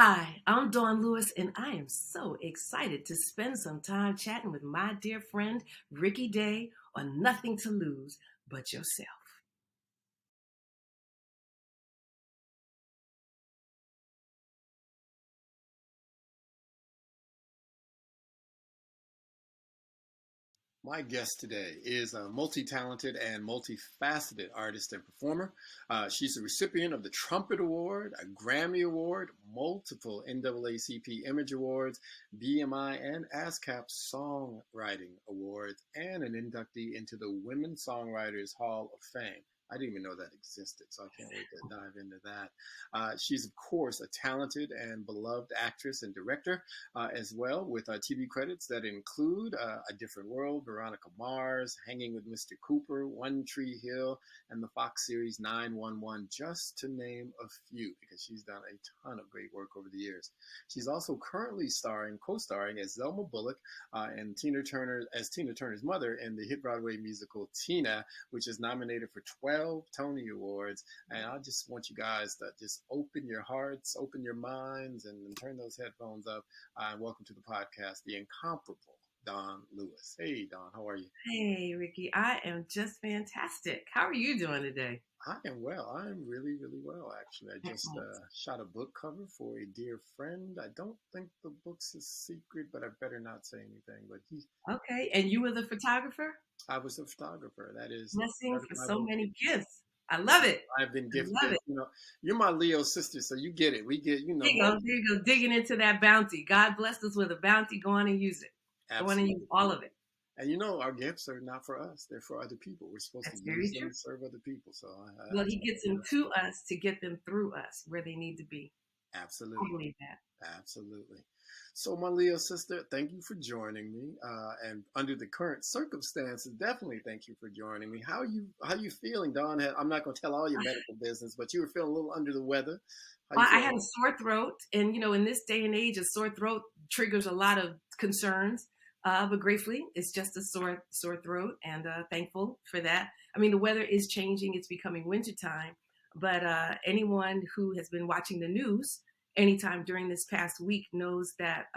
Hi, I'm Dawnn Lewis, and I am so excited to spend some time chatting with my dear friend Ricky Day on Nothing to Lose But Yourself. My guest today is a multi-talented and multifaceted artist and performer. She's a recipient of the Trumpet Award, a Grammy Award, multiple NAACP Image Awards, BMI and ASCAP Songwriting Awards, and an inductee into the Women Songwriters Hall of Fame. I didn't even know that existed, so I can't wait to dive into that. She's, of course, a talented and beloved actress and director as well, with TV credits that include A Different World, Veronica Mars, Hanging with Mr. Cooper, One Tree Hill, and the Fox series 911, just to name a few, because she's done a ton of great work over the years. She's also currently co-starring as Zelma Bullock and Tina Turner's mother in the hit Broadway musical Tina, which is nominated for 12 Tony Awards. And I just want you guys to just open your hearts, open your minds, and turn those headphones up. Welcome to the podcast, the incomparable Dawnn Lewis. Hey, Dawnn, how are you? Hey, Ricky, I am just fantastic. How are you doing today? I am well. I am really, really well, actually. I just Excellent. shot a book cover for a dear friend. I don't think the book's a secret, but I better not say anything. But Okay, and you were the photographer? I was a photographer. That is Blessings for my so vocation. many gifts. I love it. I've been I love gifted. it. You're my Leo sister, so you get it. We get, There you go. There you go. Digging into that bounty. God blessed us with a bounty. Go on and use it. Go on and use absolutely. all of it. And our gifts are not for us; they're for other people. We're supposed to That's very use them true. to serve other people. So Well, he gets them to us to get them through us where they need to be. I absolutely, believe that. absolutely. So, my Leo sister, thank you for joining me. And under the current circumstances, definitely thank you for joining me. How you feeling, Dawn? I'm not going to tell all your medical business, but you were feeling a little under the weather. How you Well, I feeling? had a sore throat, and in this day and age, a sore throat triggers a lot of concerns. But gratefully, it's just a sore throat, and thankful for that. I mean, the weather is changing; it's becoming wintertime. But anyone who has been watching the news anytime during this past week knows that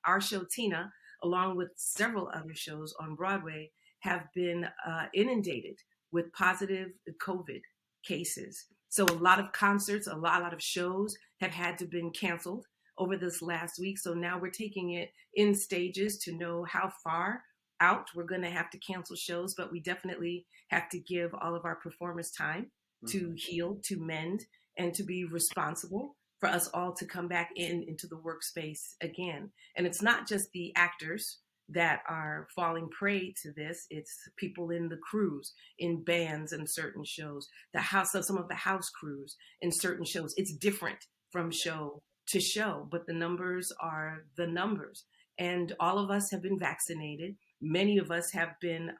our show Tina, along with several other shows on Broadway, have been inundated with positive COVID cases. So a lot of concerts, a lot of shows have had to been canceled over this last week. So now we're taking it in stages to know how far out we're going to have to cancel shows, but we definitely have to give all of our performers time Hmm. to heal, to mend, and to be responsible for us all to come back into the workspace again. And it's not just the actors that are falling prey to this. It's people in the crews, in bands and certain shows, the house of some of the house crews in certain shows. It's different from show to show, but the numbers are the numbers. And all of us have been vaccinated. Many of us have been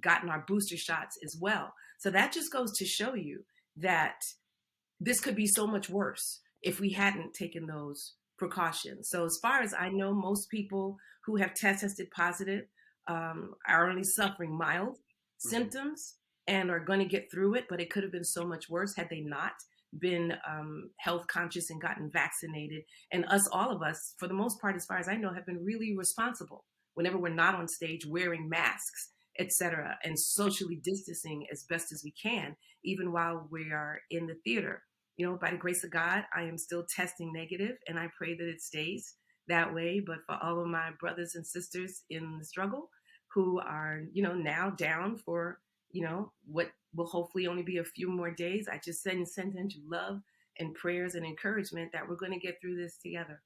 gotten our booster shots as well. So that just goes to show you that this could be so much worse if we hadn't taken those precautions. So, as far as I know, most people who have tested positive are only suffering mild Hmm. symptoms and are going to get through it. But it could have been so much worse had they not been health conscious and gotten vaccinated. And all of us, for the most part, as far as I know, have been really responsible whenever we're not on stage wearing masks, etc., and socially distancing as best as we can, even while we are in the theater. By the grace of God, I am still testing negative, and I pray that it stays that way. But for all of my brothers and sisters in the struggle who are, now down for, what will hopefully only be a few more days, I just send you love and prayers and encouragement that we're going to get through this together.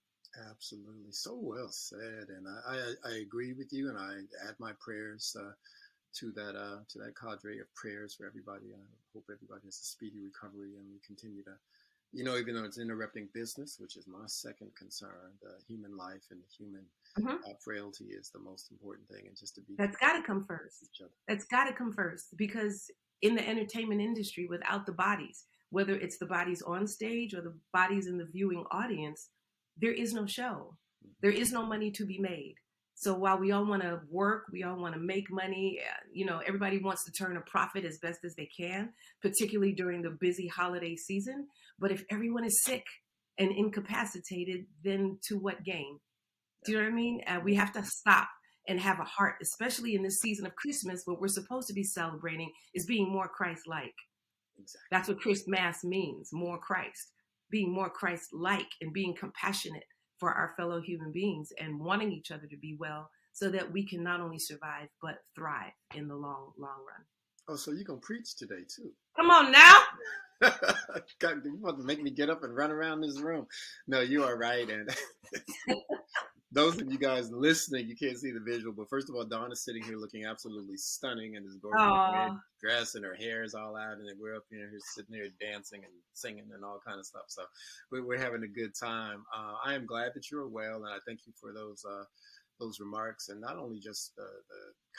Absolutely, so well said, and I agree with you, and I add my prayers to that cadre of prayers for everybody. I hope everybody has a speedy recovery, and we continue to, even though it's interrupting business, which is my second concern, the human life and the human Mhm. frailty is the most important thing, and just to be That's got to come with first. each other. That's got to come first because in the entertainment industry, without the bodies, whether it's the bodies on stage or the bodies in the viewing audience, there is no show. There Mhm. is no money to be made. So while we all want to work, we all want to make money, everybody wants to turn a profit as best as they can, particularly during the busy holiday season. But if everyone is sick, and incapacitated, then to what gain? Do you know what I mean? We have to stop and have a heart, especially in this season of Christmas. What we're supposed to be celebrating is being more Christ-like. Exactly. That's what Christmas means, more Christ, being more Christ-like and being compassionate for our fellow human beings and wanting each other to be well so that we can not only survive, but thrive in the long, long run. Oh, so you're going to preach today, too. Come on now. God, you want to make me get up and run around this room. No, you are right. And those of you guys listening, you can't see the visual, but first of all, Dawn is sitting here looking absolutely stunning in this gorgeous red dress, and her hair is all out, and then we're up here sitting here dancing and singing and all kind of stuff. So we're having a good time. I am glad that you're well, and I thank you for those remarks, and not only just the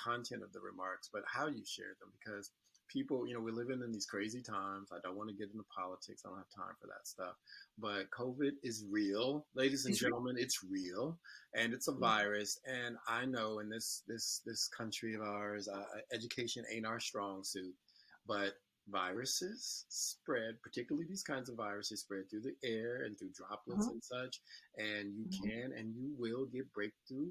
content of the remarks, but how you shared them, because people, we're living in these crazy times. I don't want to get into politics. I don't have time for that stuff. But COVID is real, ladies and gentlemen. It's real, and it's a virus. And I know in this country of ours, education ain't our strong suit, but viruses spread, particularly these kinds of viruses spread through the air and through droplets and such, and you can and you will get breakthrough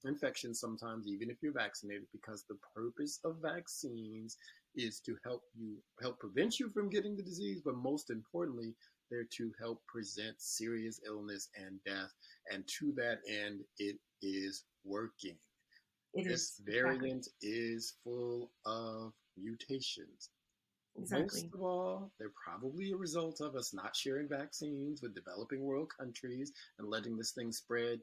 infections sometimes, even if you're vaccinated, because the purpose of vaccines is to help prevent you from getting the disease, but most importantly, they're to help prevent serious illness and death, and to that end, it is working. This variant is full of mutations. Exactly. Most of all, they're probably a result of us not sharing vaccines with developing world countries and letting this thing spread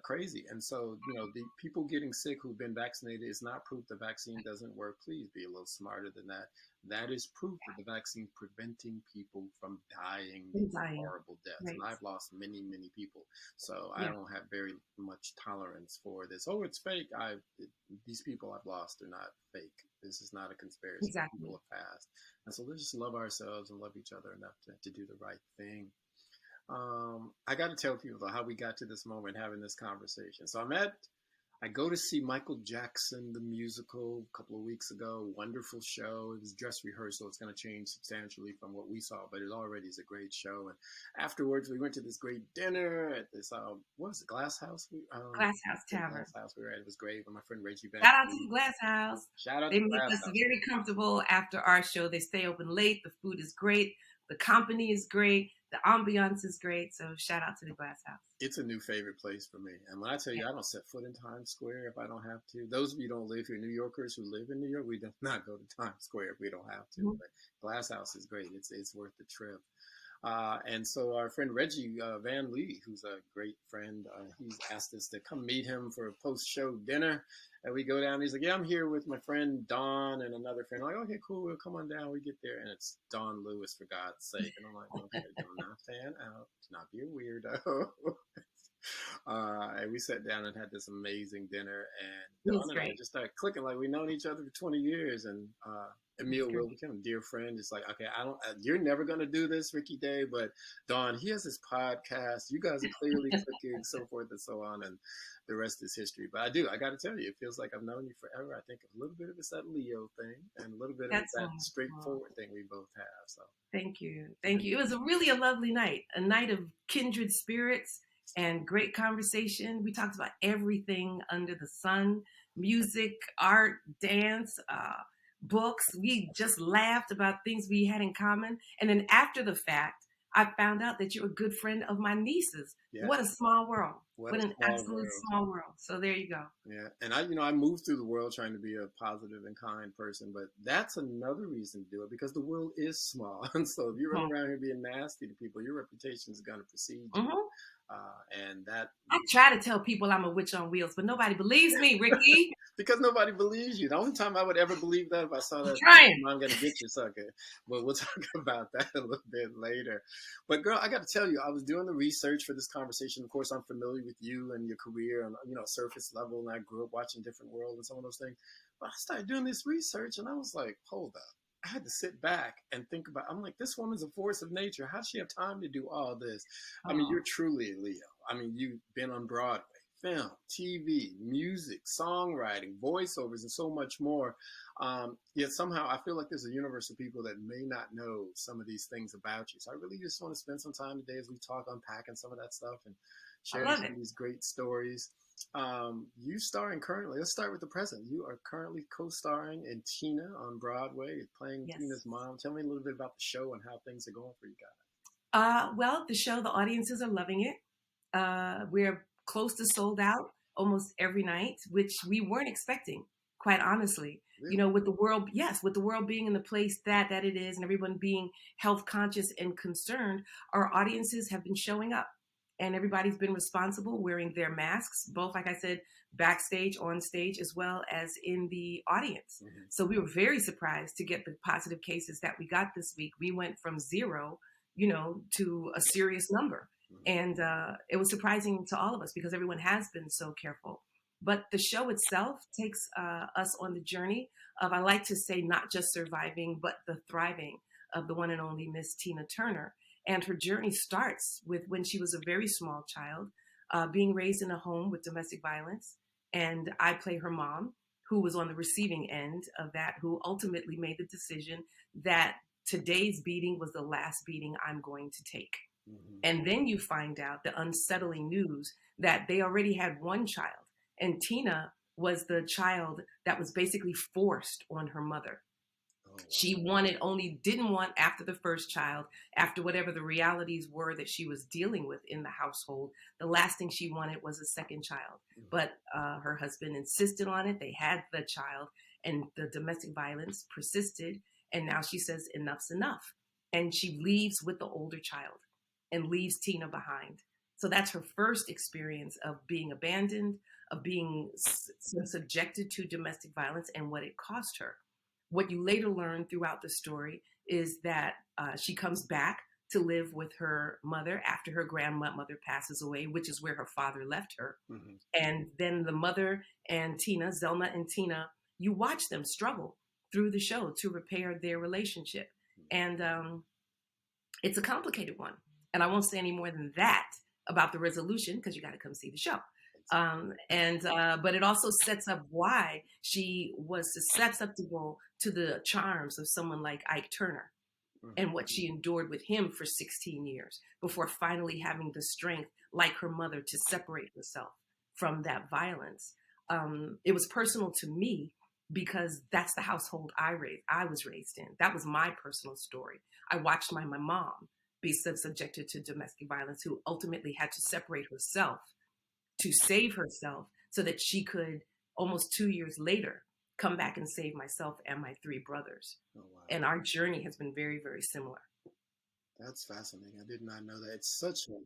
crazy. And so, the people getting sick who've been vaccinated is not proof the vaccine doesn't work. Please be a little smarter than that. That is proof that the vaccine preventing people from dying horrible deaths. Right. And I've lost many, many people. So I don't have very much tolerance for this. Oh, it's fake. These people I've lost are not fake. This is not a conspiracy. Exactly. People have passed. And so let's just love ourselves and love each other enough to do the right thing. I got to tell people how we got to this moment having this conversation. So I go to see Michael Jackson, the musical, a couple of weeks ago. Wonderful show. It was dress rehearsal. It's going to change substantially from what we saw, but it already is a great show. And afterwards, we went to this great dinner at this, what was it, Glass House? Glass House Tavern. Glass House we were at. It was great with my friend Reggie Van. Shout out to the Glass House. Shout out they to make Glass us House. Very comfortable after our show. They stay open late. The food is great. The company is great. The ambiance is great. So shout out to the Glass House. It's a new favorite place for me. And when I tell you, I don't set foot in Times Square if I don't have to. Those of you who don't live here, New Yorkers who live in New York, we do not go to Times Square if we don't have to. But Glass House is great. It's worth the trip. And so our friend Reggie Van Lee, who's a great friend, he's asked us to come meet him for a post-show dinner. And we go down. He's like, yeah, I'm here with my friend Dawnn and another friend. I'm like, okay, cool. We'll come on down. We get there. And it's Dawnn Lewis, for God's sake. And I'm like, okay, do not fan out. Do not be a weirdo. And we sat down and had this amazing dinner. And Dawnn and I just started clicking like we've known each other for 20 years. And Emil Will became a dear friend. It's like, okay, you're never going to do this, Ricky Day, but Dawnn, he has his podcast. You guys are clearly clicking, so forth and so on. And the rest is history. But I got to tell you, it feels like I've known you forever. I think a little bit of it's that Leo thing and a little bit of it's that straightforward thing we both have. So thank you. It was really a lovely night, a night of kindred spirits and great conversation. We talked about everything under the sun: music, art, dance, books. We just laughed about things we had in common. And then after the fact, I found out that you're a good friend of my niece's. Yeah. What a small world. What an absolute small world. So there you go. Yeah. And I moved through the world trying to be a positive and kind person, but that's another reason to do it, because the world is small. And so if you run around here being nasty to people, your reputation is going to precede you. And that I try to tell people I'm a witch on wheels, but nobody believes me, Ricky. Because nobody believes you. The only time I would ever believe that if I saw that, I'm going to get you, sucker. But we'll talk about that a little bit later. But girl, I got to tell you, I was doing the research for this conversation. Of course, I'm familiar with you and your career on surface level, and I grew up watching Different World and some of those things. But I started doing this research, and I was like, hold up. I had to sit back and think about, I'm like, this woman's a force of nature. How does she have time to do all this? I mean, you're truly a Leo. I mean, you've been on Broadway, film, TV, music, songwriting, voiceovers, and so much more. Yet somehow I feel like there's a universe of people that may not know some of these things about you. So I really just want to spend some time today as we talk, unpacking some of that stuff and I sharing love some it. of these great stories. You starring currently, let's start with the present. You are currently co-starring in Tina on Broadway, playing Yes. Tina's mom. Tell me a little bit about the show and how things are going for you guys. Well, the show, the audiences are loving it. We're close to sold out almost every night, which we weren't expecting, quite honestly. Really? You know, with the world, yes, with the world being in the place that it is, and everyone being health conscious and concerned, our audiences have been showing up, and everybody's been responsible, wearing their masks, both, like I said, backstage, on stage, as well as in the audience. Mm-hmm. So we were very surprised to get the positive cases that we got this week. We went from zero, you know, to a serious number. And it was surprising to all of us because everyone has been so careful. But the show itself takes us on the journey of, I like to say, not just surviving, but the thriving of the one and only Miss Tina Turner. And her journey starts with when she was a very small child, being raised in a home with domestic violence. And I play her mom, who was on the receiving end of that, who ultimately made the decision that today's beating was the last beating I'm going to take. Mm-hmm. And then you find out the unsettling news that they already had one child, and Tina was the child that was basically forced on her mother. Oh, wow. She didn't want after the first child, after whatever the realities were that she was dealing with in the household, the last thing she wanted was a second child. Mm-hmm. But her husband insisted on it. They had the child, and the domestic violence persisted. And now she says, enough's enough. And she leaves with the older child and leaves Tina behind. So that's her first experience of being abandoned, of being subjected to domestic violence, and what it cost her. What you later learn throughout the story is that she comes back to live with her mother after her grandmother passes away, which is where her father left her. Mm-hmm. And then the mother and Tina, Zelma and Tina, you watch them struggle through the show to repair their relationship. And it's a complicated one. And I won't say any more than that about the resolution, because you got to come see the show. But it also sets up why she was susceptible to the charms of someone like Ike Turner, mm-hmm. and what she endured with him for 16 years before finally having the strength, like her mother, to separate herself from that violence. It was personal to me because that's the household I was raised in. That was my personal story. I watched my mom be subjected to domestic violence, who ultimately had to separate herself to save herself so that she could, almost 2 years later, come back and save myself and my 3 brothers. Oh, wow. And our journey has been very, very similar. That's fascinating. I did not know that. It's such a,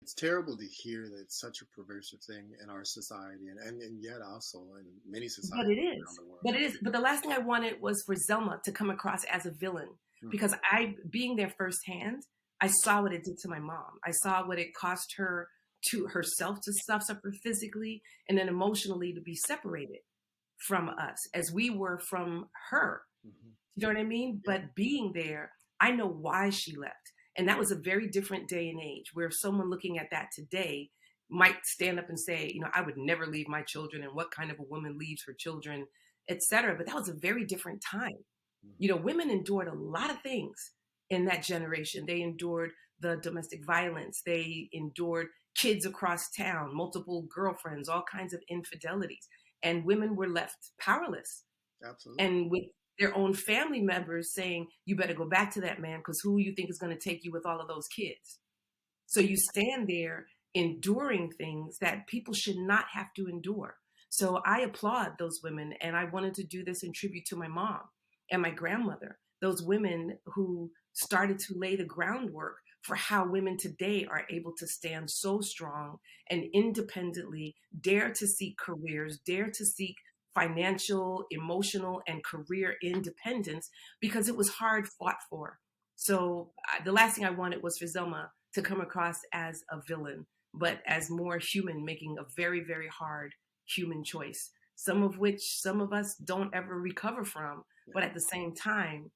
it's terrible to hear that it's such a pervasive thing in our society, and yet also in many societies around the world. But it is. But the last thing I wanted was for Zelma to come across as a villain, mm-hmm. because being there firsthand, I saw what it did to my mom. I saw what it cost her to herself to suffer physically and then emotionally to be separated from us as we were from her. Mm-hmm. You know what I mean? Yeah. But being there, I know why she left. And that was a very different day and age, where someone looking at that today might stand up and say, you know, I would never leave my children, and what kind of a woman leaves her children, etc. But that was a very different time. Mm-hmm. You know, women endured a lot of things in that generation. They endured the domestic violence. They endured kids across town, multiple girlfriends, all kinds of infidelities. And women were left powerless. Absolutely. And with their own family members saying, you better go back to that man, because who you think is going to take you with all of those kids? So you stand there enduring things that people should not have to endure. So I applaud those women, and I wanted to do this in tribute to my mom and my grandmother, those women who started to lay the groundwork for how women today are able to stand so strong and independently dare to seek careers, dare to seek financial, emotional, and career independence, because it was hard fought for. So the last thing I wanted was for Zelma to come across as a villain, but as more human, making a very, very hard human choice, some of which some of us don't ever recover from. But at the same time,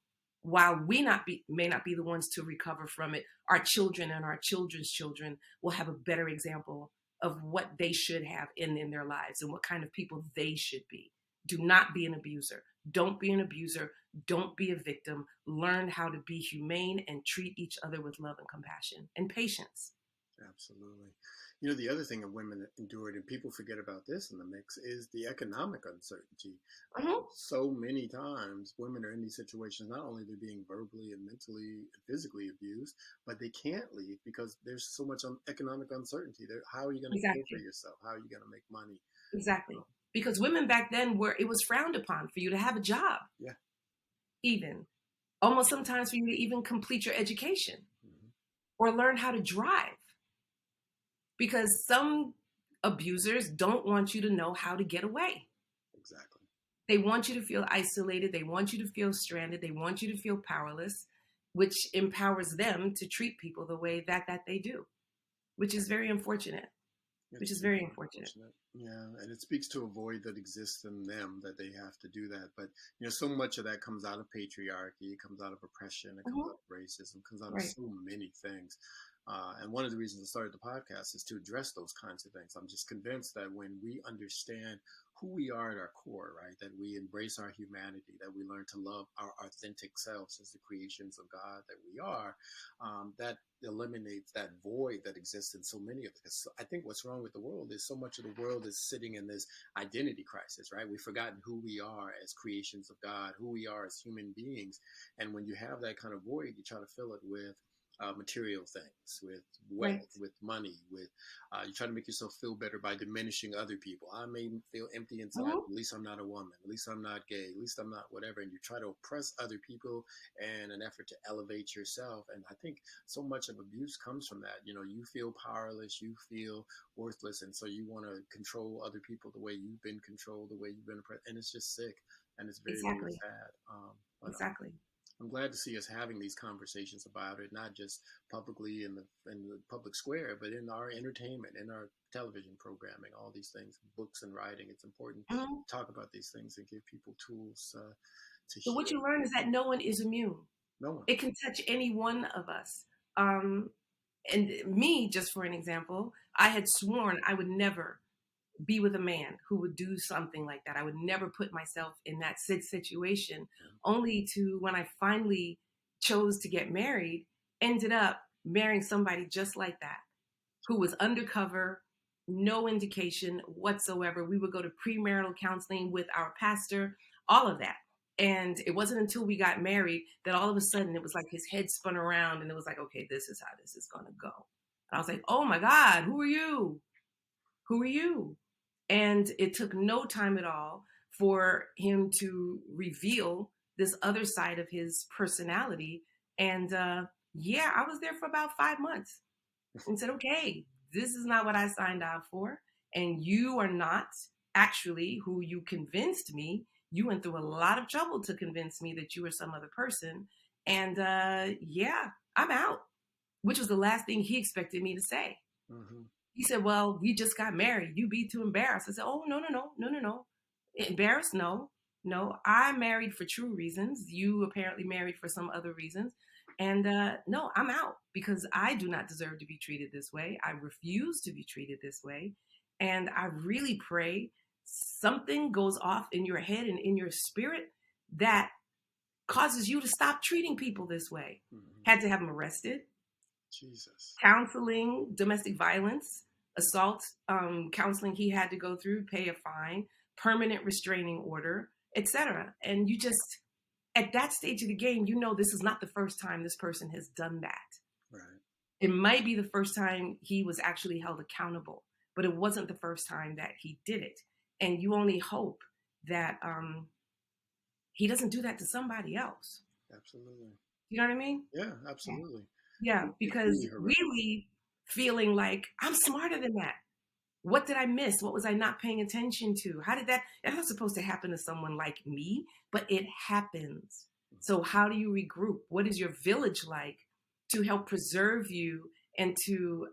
while we may not be the ones to recover from it, our children and our children's children will have a better example of what they should have in their lives and what kind of people they should be. Do not be an abuser. Don't be an abuser. Don't be a victim. Learn how to be humane and treat each other with love and compassion and patience. Absolutely. You know, the other thing that women endured, and people forget about this in the mix, is the economic uncertainty. Mm-hmm. So many times women are in these situations, not only they're being verbally and mentally and physically abused, but they can't leave because there's so much economic uncertainty. How are you going to pay for Exactly. yourself? How are you going to make money? Exactly. Because women back then it was frowned upon for you to have a job. Yeah. Even. Almost sometimes for you to even complete your education Mm-hmm. or learn how to drive. Because some abusers don't want you to know how to get away. Exactly. They want you to feel isolated. They want you to feel stranded. They want you to feel powerless, which empowers them to treat people the way that they do, which is very unfortunate. Which is very unfortunate. Yeah, and it speaks to a void that exists in them that they have to do that. But you know, so much of that comes out of patriarchy, it comes out of oppression, it comes out of racism, it comes out of so many things. And one of the reasons I started the podcast is to address those kinds of things. I'm just convinced that when we understand who we are at our core, right, that we embrace our humanity, that we learn to love our authentic selves as the creations of God that we are, that eliminates that void that exists in so many of us. I think what's wrong with the world is so much of the world is sitting in this identity crisis, right? We've forgotten who we are as creations of God, who we are as human beings. And when you have that kind of void, you try to fill it with material things, with wealth, with money, with you try to make yourself feel better by diminishing other people. I may feel empty inside. At least I'm not a woman. At least I'm not gay. At least I'm not whatever. And you try to oppress other people in an effort to elevate yourself. And I think so much of abuse comes from that. You know, you feel powerless, you feel worthless, and so you want to control other people the way you've been controlled, the way you've been oppressed, and it's just sick, and it's very, very sad. Exactly. I'm glad to see us having these conversations about it, not just publicly in the public square, but in our entertainment, in our television programming, all these things, books and writing. It's important to talk about these things and give people tools to heal. So what you learn is that no one is immune. No one. It can touch any one of us. And me, just for an example, I had sworn I would never be with a man who would do something like that. I would never put myself in that situation, only to, when I finally chose to get married, ended up marrying somebody just like that, who was undercover, no indication whatsoever. We would go to premarital counseling with our pastor, all of that. And it wasn't until we got married that all of a sudden it was like his head spun around and it was like, okay, this is how this is going to go. And I was like, oh my God, who are you? Who are you? And it took no time at all for him to reveal this other side of his personality. And yeah, I was there for about 5 months and said, okay, this is not what I signed out for. And you are not actually who you convinced me. You went through a lot of trouble to convince me that you were some other person. And yeah, I'm out, which was the last thing he expected me to say. Mm-hmm. He said, well, we just got married. You be too embarrassed. I said, oh, no. Embarrassed? No. I married for true reasons. You apparently married for some other reasons. And no, I'm out because I do not deserve to be treated this way. I refuse to be treated this way. And I really pray something goes off in your head and in your spirit that causes you to stop treating people this way. Mm-hmm. Had to have him arrested. Jesus. Counseling, domestic violence, assault, counseling he had to go through, pay a fine, permanent restraining order, etc. And you just, at that stage of the game, you know this is not the first time this person has done that. Right. It might be the first time he was actually held accountable, but it wasn't the first time that he did it. And you only hope that he doesn't do that to somebody else. Absolutely. You know what I mean? Yeah, absolutely. Yeah, because really feeling like I'm smarter than that. What did I miss? What was I not paying attention to? How did that? It's not supposed to happen to someone like me, but it happens. So how do you regroup? What is your village like to help preserve you and to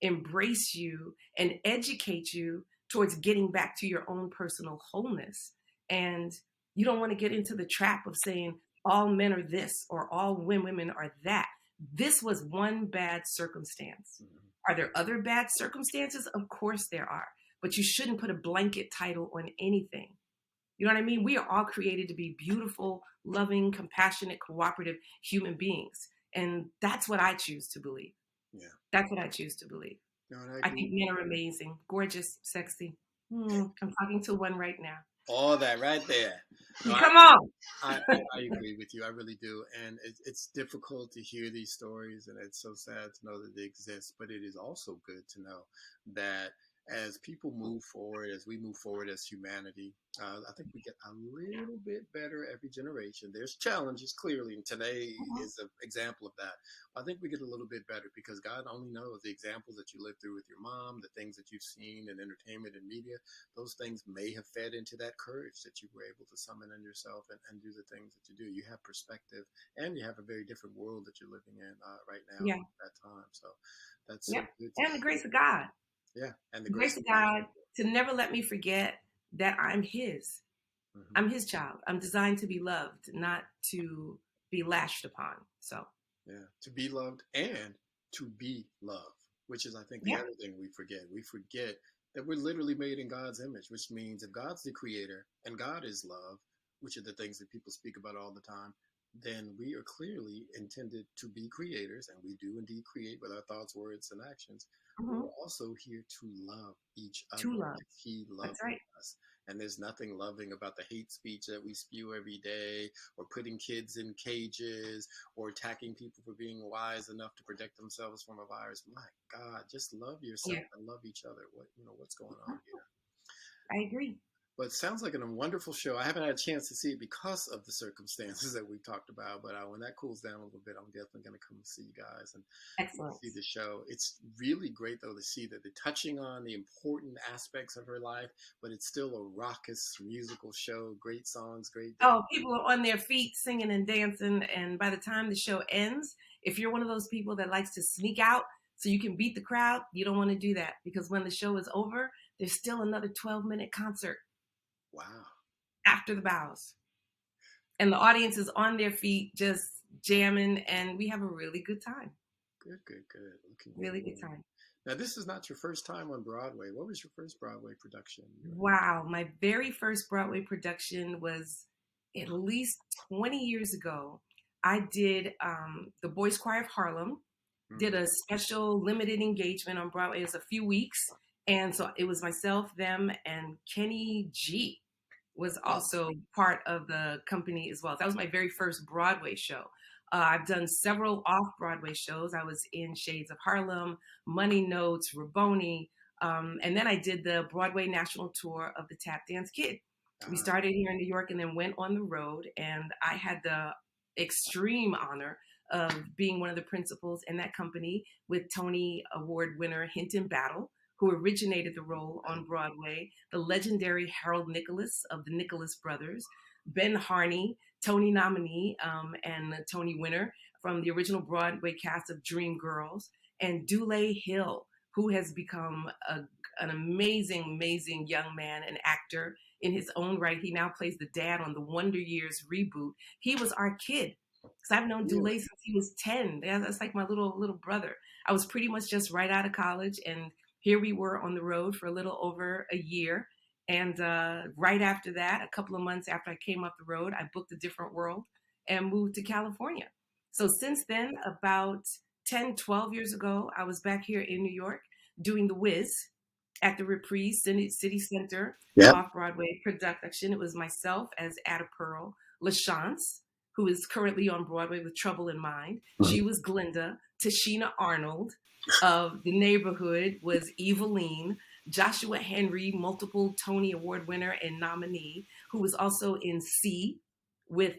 embrace you and educate you towards getting back to your own personal wholeness? And you don't want to get into the trap of saying, all men are this or all women are that. This was one bad circumstance. Mm-hmm. Are there other bad circumstances? Of course there are, but you shouldn't put a blanket title on anything. You know what I mean? We are all created to be beautiful, loving, compassionate, cooperative human beings. And that's what I choose to believe. Yeah. That's what I choose to believe. No, I think men are amazing, gorgeous, sexy. I'm talking to one right now. all that right there. No, Come on. I agree with you. I really do. And it's difficult to hear these stories, and it's so sad to know that they exist. But it is also good to know that as people move forward, as we move forward as humanity, I think we get a little bit better every generation. There's challenges, clearly, and today is an example of that. I think we get a little bit better because God only knows the examples that you lived through with your mom, the things that you've seen in entertainment and media. Those things may have fed into that courage that you were able to summon in yourself and do the things that you do. You have perspective, and you have a very different world that you're living in right now at that time. So that's so good. And the grace of God. Yeah, and the grace of God to never let me forget that I'm His. Mm-hmm. I'm His child. I'm designed to be loved, not to be lashed upon. So yeah, to be loved and to be loved, which is, I think, the other thing we forget. We forget that we're literally made in God's image, which means if God's the creator and God is love, which are the things that people speak about all the time, then we are clearly intended to be creators, and we do indeed create with our thoughts, words, and actions. Mm-hmm. We're also here to love each other. To love. He loves us. And there's nothing loving about the hate speech that we spew every day, or putting kids in cages, or attacking people for being wise enough to protect themselves from a virus. My God, just love yourself and love each other. What's going on here? I agree. But it sounds like a wonderful show. I haven't had a chance to see it because of the circumstances that we talked about. But when that cools down a little bit, I'm definitely going to come see you guys and see the show. It's really great, though, to see that they're touching on the important aspects of her life, but it's still a raucous musical show. Great songs, great dance. Oh, people are on their feet singing and dancing. And by the time the show ends, if you're one of those people that likes to sneak out so you can beat the crowd, you don't want to do that. Because when the show is over, there's still another 12-minute concert. Wow. After the bows. And the audience is on their feet just jamming, and we have a really good time. Good. Really good time. Now, this is not your first time on Broadway. What was your first Broadway production? Wow. My very first Broadway production was at least 20 years ago. I did the Boys Choir of Harlem, did a special limited engagement on Broadway. It was a few weeks. And so it was myself, them, and Kenny G was also part of the company as well. That was my very first Broadway show. I've done several off-Broadway shows. I was in Shades of Harlem, Money Notes, Rabboni, and then I did the Broadway national tour of the Tap Dance Kid. We started here in New York and then went on the road, and I had the extreme honor of being one of the principals in that company with Tony Award winner Hinton Battle, who originated the role on Broadway, the legendary Harold Nicholas of the Nicholas Brothers, Ben Harney, Tony nominee and Tony winner from the original Broadway cast of Dreamgirls, and Dule Hill, who has become an amazing young man, an actor in his own right. He now plays the dad on the Wonder Years reboot. He was our kid. Because I've known Dule since he was 10. That's like my little brother. I was pretty much just right out of college, and here we were on the road for a little over a year. And right after that, a couple of months after I came off the road, I booked A Different World and moved to California. So since then, about 10, 12 years ago, I was back here in New York doing The Wiz at the Reprise City Center off-Broadway production. It was myself as Ada Pearl, LaChance, who is currently on Broadway with Trouble in Mind. She was Glinda. Tashina Arnold of The Neighborhood was Eveline. Joshua Henry, multiple Tony Award winner and nominee, who was also in C with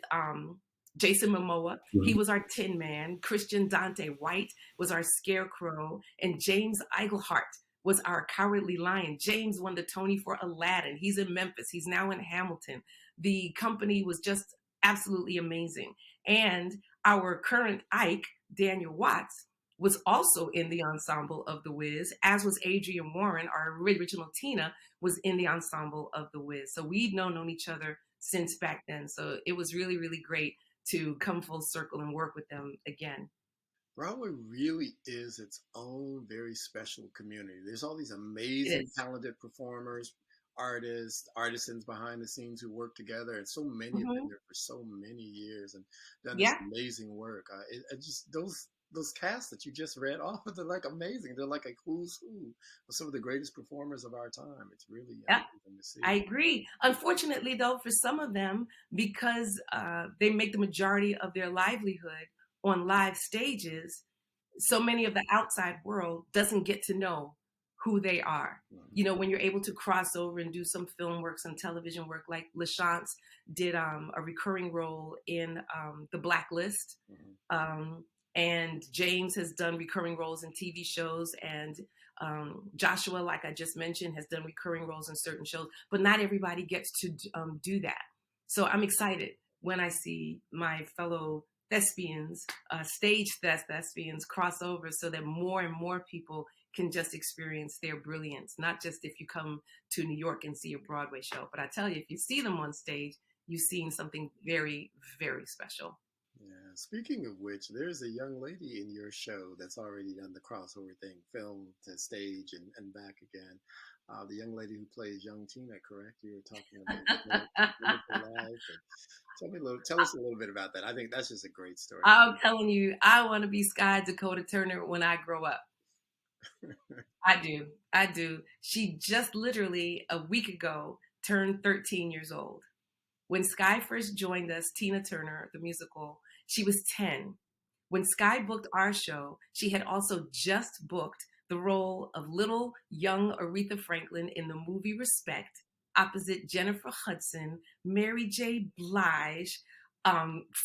Jason Momoa. He was our Tin Man. Christian Dante White was our Scarecrow. And James Eigelhart was our Cowardly Lion. James won the Tony for Aladdin. He's in Memphis. He's now in Hamilton. The company was just absolutely amazing. And our current Ike, Daniel Watts, was also in the ensemble of The Wiz, as was Adrienne Warren. Our original Tina was in the ensemble of The Wiz. So we'd known each other since back then. So it was really, really great to come full circle and work with them again. Broadway really is its own very special community. There's all these It amazing, is. talented performers, artists, artisans behind the scenes who work together, and so many have been Hmm. there for so many years and done this Yeah. amazing work. It just those casts that you just read off, they're like amazing. They're like a who's who of some of the greatest performers of our time. It's really Yeah. amazing to I see. agree. Unfortunately, though, for some of them, because they make the majority of their livelihood on live stages, so many of the outside world doesn't get to know who they are. Mhm. You know, when you're able to cross over and do some film work, some television work, like LaChance did a recurring role in The Blacklist. Mhm. Um, and James has done recurring roles in TV shows, and Joshua, like I just mentioned, has done recurring roles in certain shows. But not everybody gets to do that. So I'm excited when I see my fellow thespians, stage thespians, cross over, so that more and more people can just experience their brilliance. Not just if you come to New York and see a Broadway show, but I tell you, if you see them on stage, you've seen something very, very special. Yeah. Speaking of which, there's a young lady in your show that's already done the crossover thing, film to stage and back again. The young lady who plays young Tina, correct? You were talking about her life. And tell us a little bit about that. I think that's just a great story. I'm telling you, I want to be Sky Dakota Turner when I grow up. I do. I do. She just literally a week ago turned 13 years old. When Sky first joined us, Tina Turner, the musical, she was 10. When Sky booked our show, she had also just booked the role of little young Aretha Franklin in the movie Respect, opposite Jennifer Hudson, Mary J. Blige,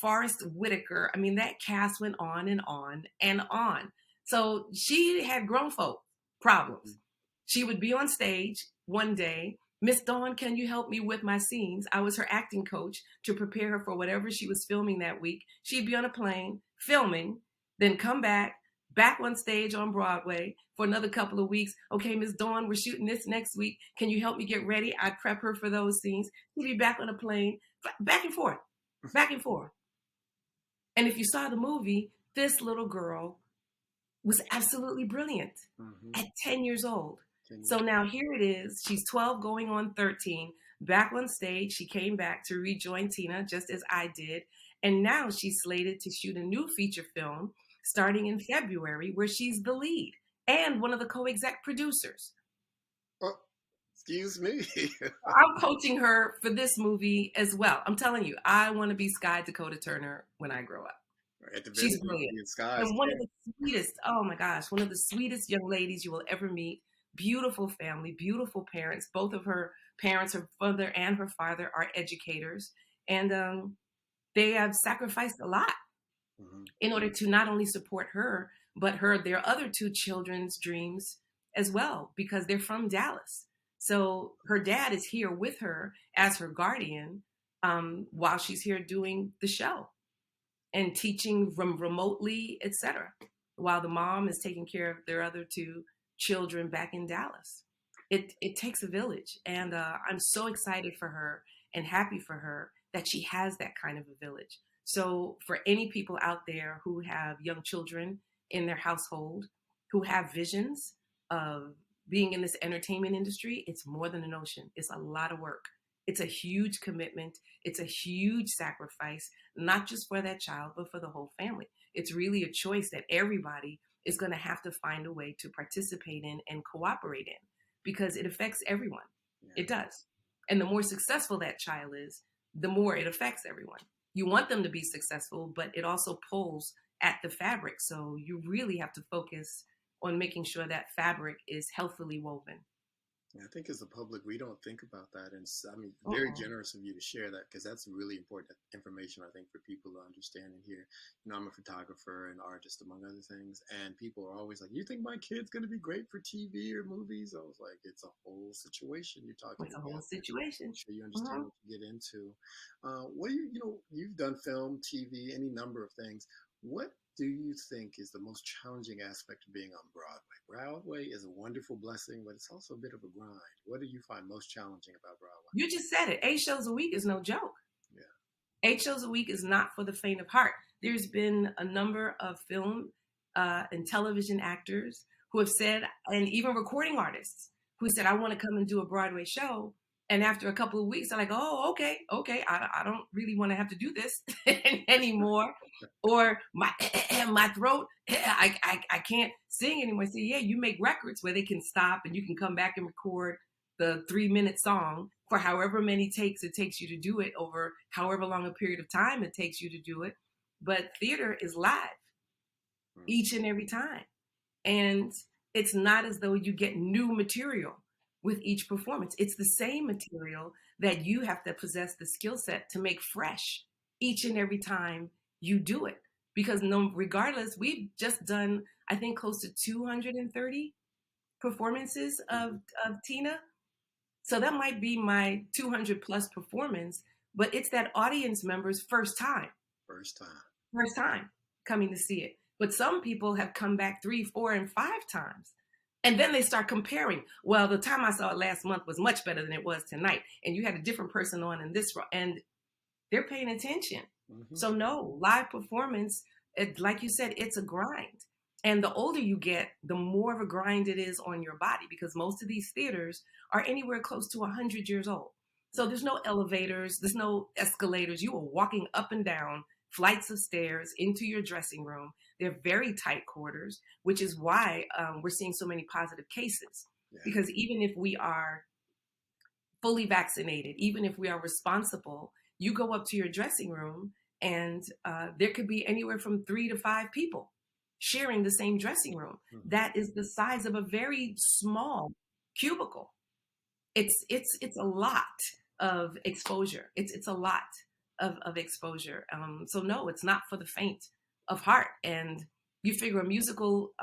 Forrest Whitaker. I mean, that cast went on and on and on. So she had grown folk problems. She would be on stage one day. Miss Dawnn, can you help me with my scenes? I was her acting coach to prepare her for whatever she was filming that week. She'd be on a plane filming, then come back on stage on Broadway for another couple of weeks. Okay, Miss Dawnn, we're shooting this next week. Can you help me get ready? I'd prep her for those scenes. She'd be back on a plane, back and forth, back and forth. And if you saw the movie, this little girl was absolutely brilliant Mm-hmm. at 10 years old. 10 So years. now here it is. She's 12 going on 13, back on stage. She came back to rejoin Tina, just as I did. And now she's slated to shoot a new feature film starting in February, where she's the lead and one of the co-exec producers. Oh, excuse me. I'm coaching her for this movie as well. I'm telling you, I want to be Sky Dakota Turner when I grow up. At the very She's least, brilliant. the skies. And one of the sweetest, oh my gosh, one of the sweetest young ladies you will ever meet. Beautiful family, beautiful parents. Both of her parents, her mother and her father, are educators. And they have sacrificed a lot Mm-hmm. in order to not only support her, but their other two children's dreams as well, because they're from Dallas. So her dad is here with her as her guardian while she's here doing the show and teaching remotely, etc., while the mom is taking care of their other two children back in Dallas. It takes a village, and I'm so excited for her and happy for her that she has that kind of a village. So for any people out there who have young children in their household, who have visions of being in this entertainment industry, it's more than a notion. It's a lot of work. It's a huge commitment. It's a huge sacrifice, not just for that child, but for the whole family. It's really a choice that everybody is going to have to find a way to participate in and cooperate in, because it affects everyone. Yeah. It does. And the more successful that child is, the more it affects everyone. You want them to be successful, but it also pulls at the fabric. So you really have to focus on making sure that fabric is healthily woven. I think as the public, we don't think about that. And I mean, very Uh-uh. generous of you to share that, because that's really important information, I think, for people to understand and hear. You know, I'm a photographer and artist, among other things. And people are always like, you think my kid's going to be great for TV or movies? I was like, it's a whole situation you're talking It's a whole about. situation. Make sure you understand Uh-huh. what you get into. What do you know, you've done film, TV, any number of things. What do you think is the most challenging aspect of being on Broadway? Broadway is a wonderful blessing, but it's also a bit of a grind. What do you find most challenging about Broadway? You just said it. 8 shows a week is no joke. Yeah. 8 shows a week is not for the faint of heart. There's been a number of film and television actors who have said, and even recording artists who said, I want to come and do a Broadway show. And after a couple of weeks, they're like, oh, okay. I don't really want to have to do this anymore. Or my throat, I can't sing anymore. So yeah, you make records where they can stop and you can come back and record the 3-minute song for however many takes it takes you to do it over however long a period of time it takes you to do it. But theater is live each and every time. And it's not as though you get new material with each performance. It's the same material that you have to possess the skill set to make fresh each and every time you do it. Because regardless, we've just done, I think, close to 230 performances of Tina. So that might be my 200 plus performance, but it's that audience member's first time coming to see it. But some people have come back 3, 4, and 5 times. And then they start comparing. Well, the time I saw it last month was much better than it was tonight. And you had a different person on in this, and they're paying attention. Mm-hmm. So no, live performance, like you said, it's a grind. And the older you get, the more of a grind it is on your body, because most of these theaters are anywhere close to 100 years old. So there's no elevators, there's no escalators. You are walking up and down flights of stairs into your dressing room. They're very tight quarters, which is why we're seeing so many positive cases. Yeah. Because even if we are fully vaccinated, even if we are responsible, you go up to your dressing room and there could be anywhere from 3 to 5 people sharing the same dressing room. Mm-hmm. That is the size of a very small cubicle. It's a lot of exposure. It's a lot of exposure. So no, it's not for the faint of heart. And you figure a musical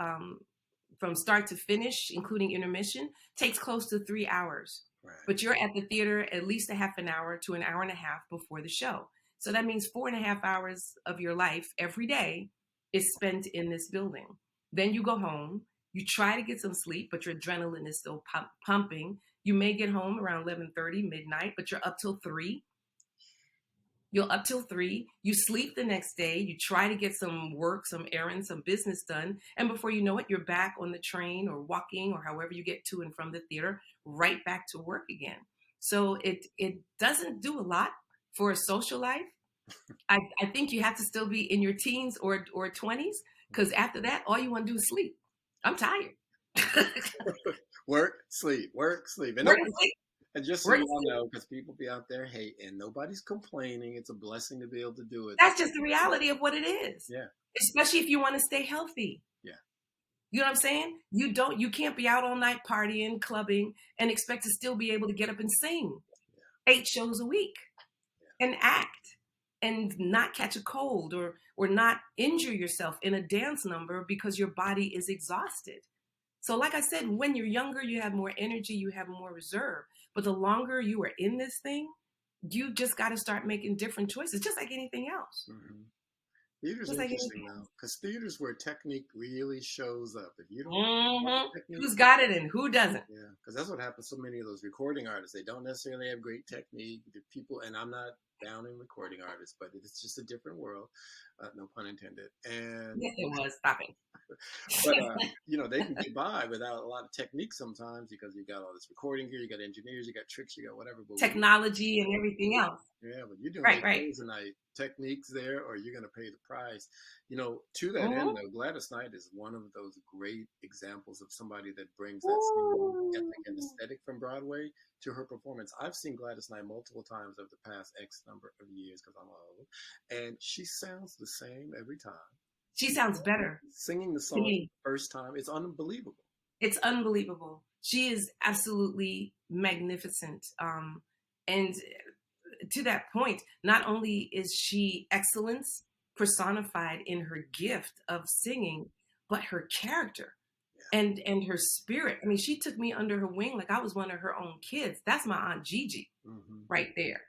from start to finish, including intermission, takes close to 3 hours. Right. But you're at the theater at least a half an hour to an hour and a half before the show. So that means 4.5 hours of your life every day is spent in this building. Then you go home, you try to get some sleep, but your adrenaline is still pumping. You may get home around 11:30, midnight, but you're up till 3. You're up till 3. You sleep the next day. You try to get some work, some errands, some business done. And before you know it, you're back on the train or walking or however you get to and from the theater, right back to work again. So it doesn't do a lot for a social life. I think you have to still be in your teens or 20s, because after that, all you want to do is sleep. I'm tired. Work, sleep. And work and sleep. And just so you all know, because people be out there hating, nobody's complaining. It's a blessing to be able to do it. That's just the reality of what it is. Yeah. Especially if you want to stay healthy. Yeah. You know what I'm saying? You can't be out all night partying, clubbing, and expect to still be able to get up and sing 8 shows a week and act and not catch a cold or not injure yourself in a dance number because your body is exhausted. So like I said, when you're younger, you have more energy, you have more reserve. But the longer you are in this thing, you just got to start making different choices, just like anything else. Mm-hmm. Theater's interesting now, because theater's where technique really shows up. If you don't, technique, who's got it and who doesn't? Yeah, because that's what happens. So many of those recording artists, they don't necessarily have great technique. The people, and I'm not downing recording artists, but it's just a different world. No pun intended. And yes, it was. Stop it. But they can get by without a lot of technique sometimes, because you got all this recording gear, you got engineers, you got tricks, you got whatever. But technology and everything else. Yeah, but you're doing right. tonight. Techniques there, or you're going to pay the price. To that end, though, Gladys Knight is one of those great examples of somebody that brings that same ethic and aesthetic from Broadway to her performance. I've seen Gladys Knight multiple times over the past X number of years, because I'm old, and she sounds the same every time. She sounds better. Singing the song the first time, it's unbelievable. It's unbelievable. She is absolutely magnificent. And to that point, not only is she excellence personified in her gift of singing, but her character and her spirit. I mean, she took me under her wing like I was one of her own kids. That's my Aunt Gigi right there.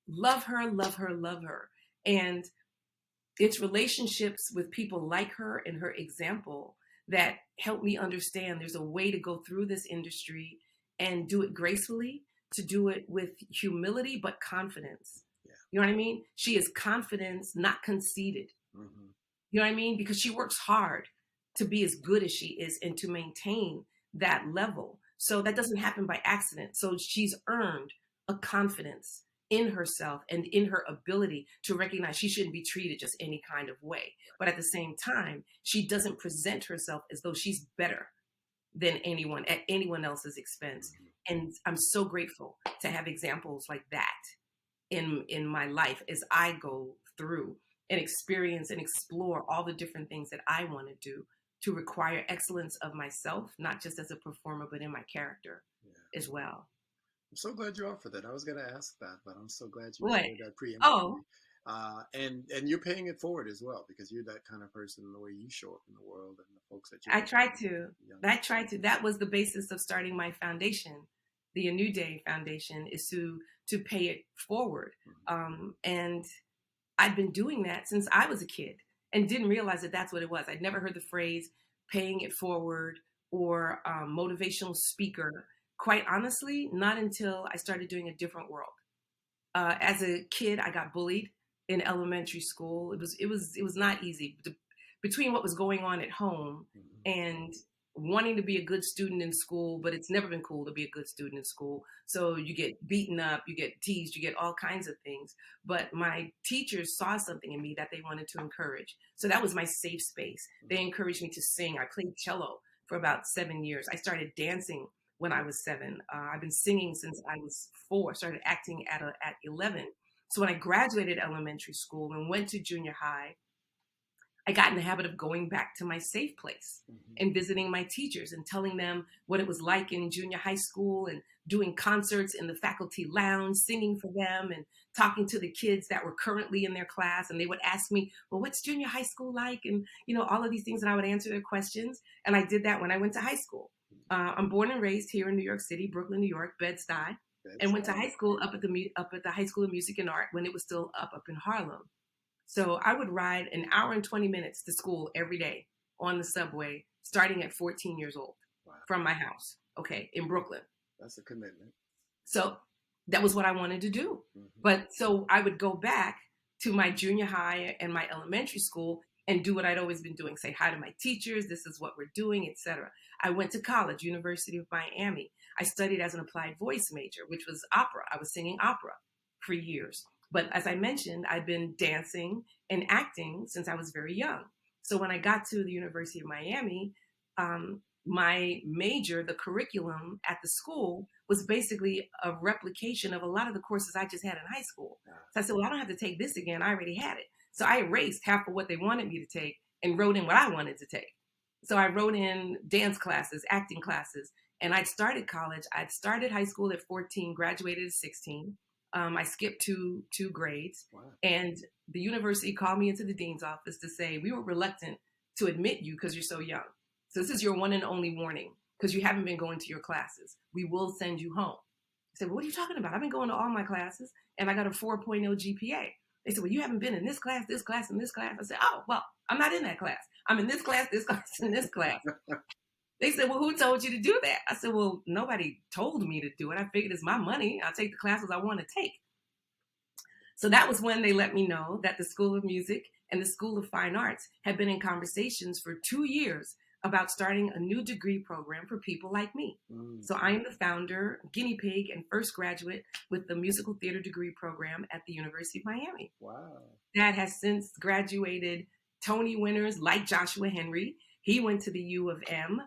Love her, love her, love her. And it's relationships with people like her and her example that help me understand there's a way to go through this industry and do it gracefully, to do it with humility, but confidence. You know what I mean? She is confidence, not conceited. Mm-hmm. You know what I mean? Because she works hard to be as good as she is and to maintain that level. So that doesn't happen by accident. So she's earned a confidence in herself and in her ability to recognize she shouldn't be treated just any kind of way. But at the same time, she doesn't present herself as though she's better than anyone at anyone else's expense. Mm-hmm. And I'm so grateful to have examples like that in my life as I go through and experience and explore all the different things that I want to do to require excellence of myself, not just as a performer, but in my character as well. I'm so glad you offered that. I was going to ask that, but I'm so glad you What? shared that Oh, preemptively. And you're paying it forward as well, because you're that kind of person in the way you show up in the world and the folks that you're I tried with, to. young I tried to. That was the basis of starting my foundation. The A New Day Foundation is to pay it forward. And I'd been doing that since I was a kid and didn't realize that that's what it was. I'd never heard the phrase paying it forward or motivational speaker. Quite honestly, not until I started doing A Different World. As a kid, I got bullied in elementary school. It was not easy. Between what was going on at home and wanting to be a good student in school, but it's never been cool to be a good student in school. So you get beaten up, you get teased, you get all kinds of things. But my teachers saw something in me that they wanted to encourage. So that was my safe space. They encouraged me to sing. I played cello for about 7 years. I started dancing when I was 7. I've been singing since I was 4. Started acting at 11. So when I graduated elementary school and went to junior high, I got in the habit of going back to my safe place and visiting my teachers and telling them what it was like in junior high school and doing concerts in the faculty lounge, singing for them and talking to the kids that were currently in their class. And they would ask me, well, what's junior high school like? And, all of these things, and I would answer their questions. And I did that when I went to high school. I'm born and raised here in New York City, Brooklyn, New York, Bed-Stuy, and went to high school up at the High School of Music and Art when it was still up in Harlem. So I would ride an hour and 20 minutes to school every day on the subway, starting at 14 years old from my house, in Brooklyn. That's a commitment. So that was what I wanted to do. But so I would go back to my junior high and my elementary school and do what I'd always been doing, say hi to my teachers, this is what we're doing, etc. I went to college, University of Miami. I studied as an applied voice major, which was opera. I was singing opera for years. But as I mentioned, I've been dancing and acting since I was very young. So when I got to the University of Miami, my major, the curriculum at the school, was basically a replication of a lot of the courses I just had in high school. So I said, well, I don't have to take this again. I already had it. So I erased half of what they wanted me to take and wrote in what I wanted to take. So I wrote in dance classes, acting classes, and I'd started college. I'd started high school at 14, graduated at 16. I skipped two grades. Wow. And the university called me into the dean's office to say, we were reluctant to admit you because you're so young. So this is your one and only warning because you haven't been going to your classes. We will send you home. I said, well, what are you talking about? I've been going to all my classes and I got a 4.0 GPA. They said, well, you haven't been in this class, and this class. I said, oh, well, I'm not in that class. I'm in this class, and this class. They said, well, who told you to do that? I said, well, nobody told me to do it. I figured it's my money. I'll take the classes I want to take. So that was when they let me know that the School of Music and the School of Fine Arts had been in conversations for 2 years about starting a new degree program for people like me. So I am the founder, guinea pig, and first graduate with the musical theater degree program at the University of Miami. Wow. That has since graduated Tony winners like Joshua Henry. He went to the U of M.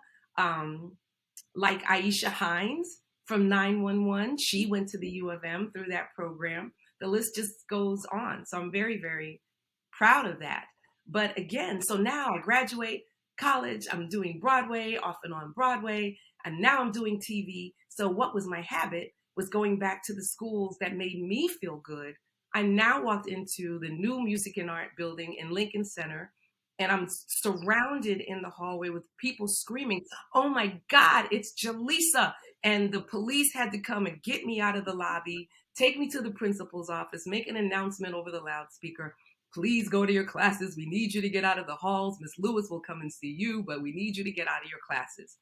Like Aisha Hines from 911, she went to the U of M through that program. The list just goes on. So I'm very, very proud of that. But again, so now I graduate college, I'm doing Broadway, off and on Broadway, and now I'm doing TV. So what was my habit was going back to the schools that made me feel good. I now walked into the new Music and Art building in Lincoln Center, and I'm surrounded in the hallway with people screaming, oh my God, it's Jaleesa. And the police had to come and get me out of the lobby, take me to the principal's office, make an announcement over the loudspeaker. Please go to your classes. We need you to get out of the halls. Miss Lewis will come and see you, but we need you to get out of your classes.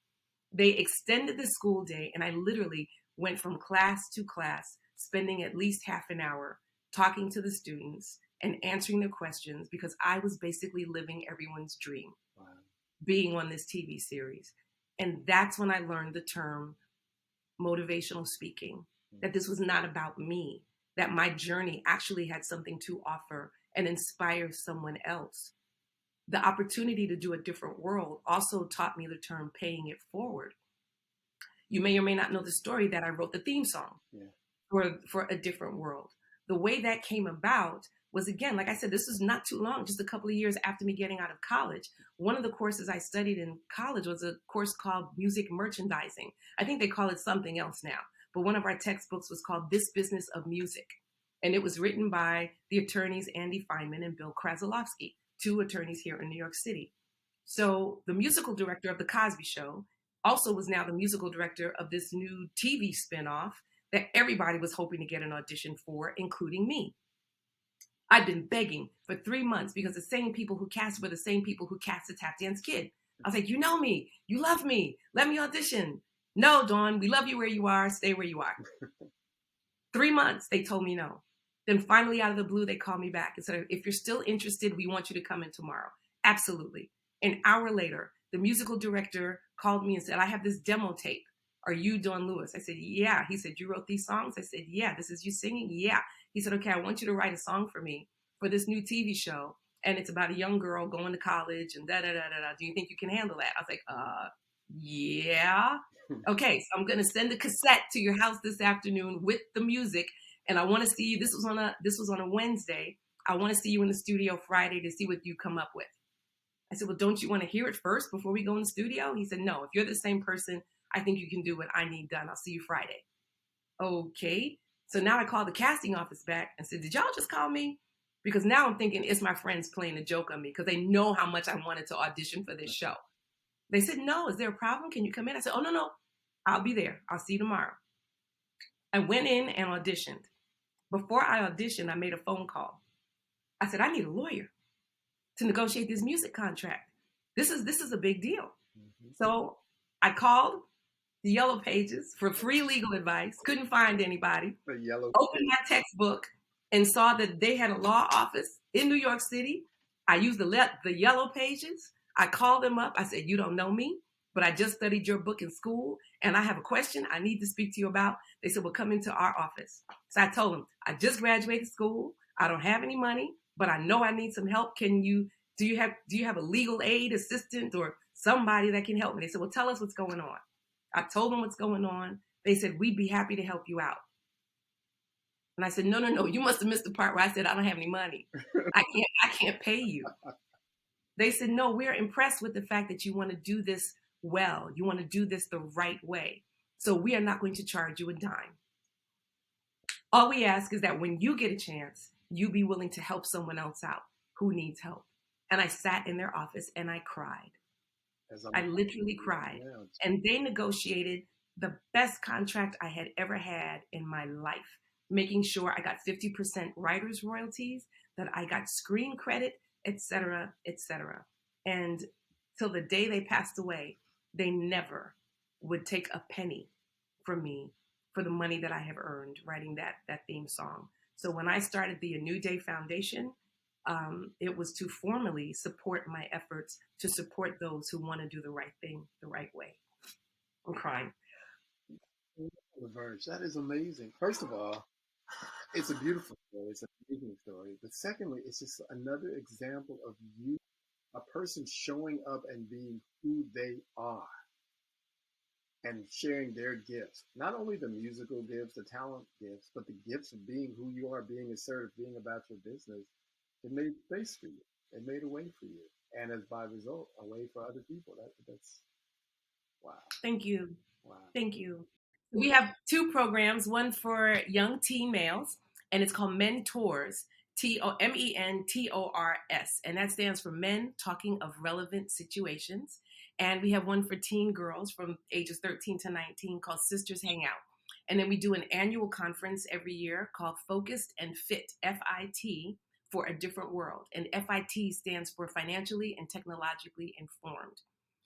They extended the school day, and I literally went from class to class, spending at least half an hour talking to the students and answering their questions because I was basically living everyone's dream, wow, being on this TV series. And that's when I learned the term motivational speaking, that this was not about me, that my journey actually had something to offer and inspire someone else. The opportunity to do a different world also taught me the term paying it forward. You may or may not know the story that I wrote the theme song for A Different World. The way that came about was, again, like I said, this was not too long, just a couple of years after me getting out of college. One of the courses I studied in college was a course called music merchandising. I think they call it something else now, but one of our textbooks was called This Business of Music. And it was written by the attorneys Andy Feynman and Bill Krasilovsky, two attorneys here in New York City. So the musical director of The Cosby Show also was now the musical director of this new TV spinoff that everybody was hoping to get an audition for, including me. I'd been begging for 3 months because the same people who cast were the same people who cast the Tap Dance Kid. I was like, you know me, you love me, let me audition. No, Dawn, we love you where you are, stay where you are. 3 months, they told me no. Then finally, out of the blue, they called me back and said, if you're still interested, we want you to come in tomorrow. Absolutely. An hour later, the musical director called me and said, I have this demo tape. Are you Dawnn Lewis? I said, yeah. He said, you wrote these songs? I said, yeah. This is you singing? Yeah. He said, okay, I want you to write a song for me for this new TV show. And it's about a young girl going to college and da-da-da-da-da. Do you think you can handle that? I was like, yeah. Okay, so I'm going to send a cassette to your house this afternoon with the music. And I want to see you. This was on a Wednesday. I want to see you in the studio Friday to see what you come up with. I said, well, don't you want to hear it first before we go in the studio? He said, no, if you're the same person, I think you can do what I need done. I'll see you Friday. Okay. So now I called the casting office back and said, did y'all just call me? Because now I'm thinking it's my friends playing a joke on me because they know how much I wanted to audition for this show. They said, no, is there a problem? Can you come in? I said, oh, no, I'll be there. I'll see you tomorrow. I went in and auditioned. Before I auditioned, I made a phone call. I said, I need a lawyer to negotiate this music contract. This is a big deal. Mm-hmm. So I called the Yellow Pages for free legal advice. Couldn't find anybody. Opened my textbook and saw that they had a law office in New York City. I used the Yellow Pages. I called them up. I said, you don't know me, but I just studied your book in school and I have a question I need to speak to you about. They said, well, come into our office. So I told them, I just graduated school. I don't have any money, but I know I need some help. Do you have a legal aid assistant or somebody that can help me? They said, well, tell us what's going on. I told them what's going on. They said, we'd be happy to help you out. And I said, no, you must have missed the part where I said, I don't have any money. I can't pay you. They said, no, we're impressed with the fact that you want to do this well. You want to do this the right way. So we are not going to charge you a dime. All we ask is that when you get a chance, you be willing to help someone else out who needs help. And I sat in their office and I cried. I literally cried. And they negotiated the best contract I had ever had in my life, making sure I got 50% writer's royalties, that I got screen credit, et cetera, et cetera. And till the day they passed away, they never would take a penny from me for the money that I have earned writing that theme song. So when I started the A New Day Foundation, it was to formally support my efforts to support those who want to do the right thing the right way. I'm crying. That is amazing. First of all, it's a beautiful story. It's an amazing story. But secondly, it's just another example of you, a person showing up and being who they are and sharing their gifts. Not only the musical gifts, the talent gifts, but the gifts of being who you are, being assertive, being about your business. It made space for you. It made a way for you. And as by result, a way for other people. That's wow. Thank you. Wow. Thank you. We have two programs, one for young teen males, and it's called Mentors, MENTORS, and that stands for Men Talking of Relevant Situations. And we have one for teen girls from ages 13 to 19 called Sisters Hang Out. And then we do an annual conference every year called Focused and Fit, FIT, for a Different World. And FIT stands for Financially and Technologically Informed.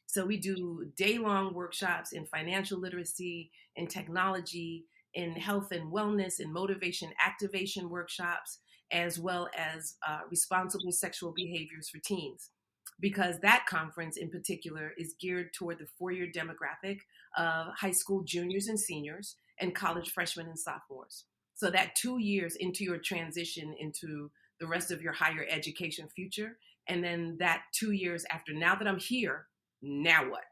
So we do day-long workshops in financial literacy, in technology, in health and wellness and motivation activation workshops, as well as responsible sexual behaviors for teens. Because that conference in particular is geared toward the 4-year demographic of high school juniors and seniors and college freshmen and sophomores. So that 2 years into your transition into the rest of your higher education future, and then that 2 years after, now that I'm here, now what?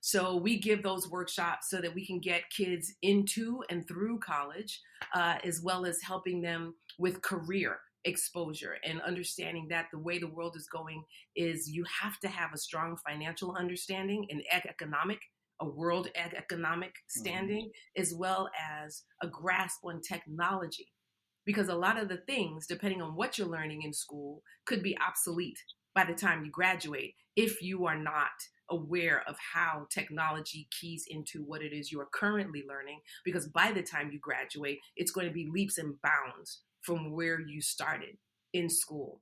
So we give those workshops so that we can get kids into and through college, as well as helping them with career exposure and understanding that the way the world is going is you have to have a strong financial understanding and a world economic standing, as well as a grasp on technology. Because a lot of the things, depending on what you're learning in school, could be obsolete by the time you graduate if you are not aware of how technology keys into what it is you are currently learning. Because by the time you graduate, it's going to be leaps and bounds from where you started in school.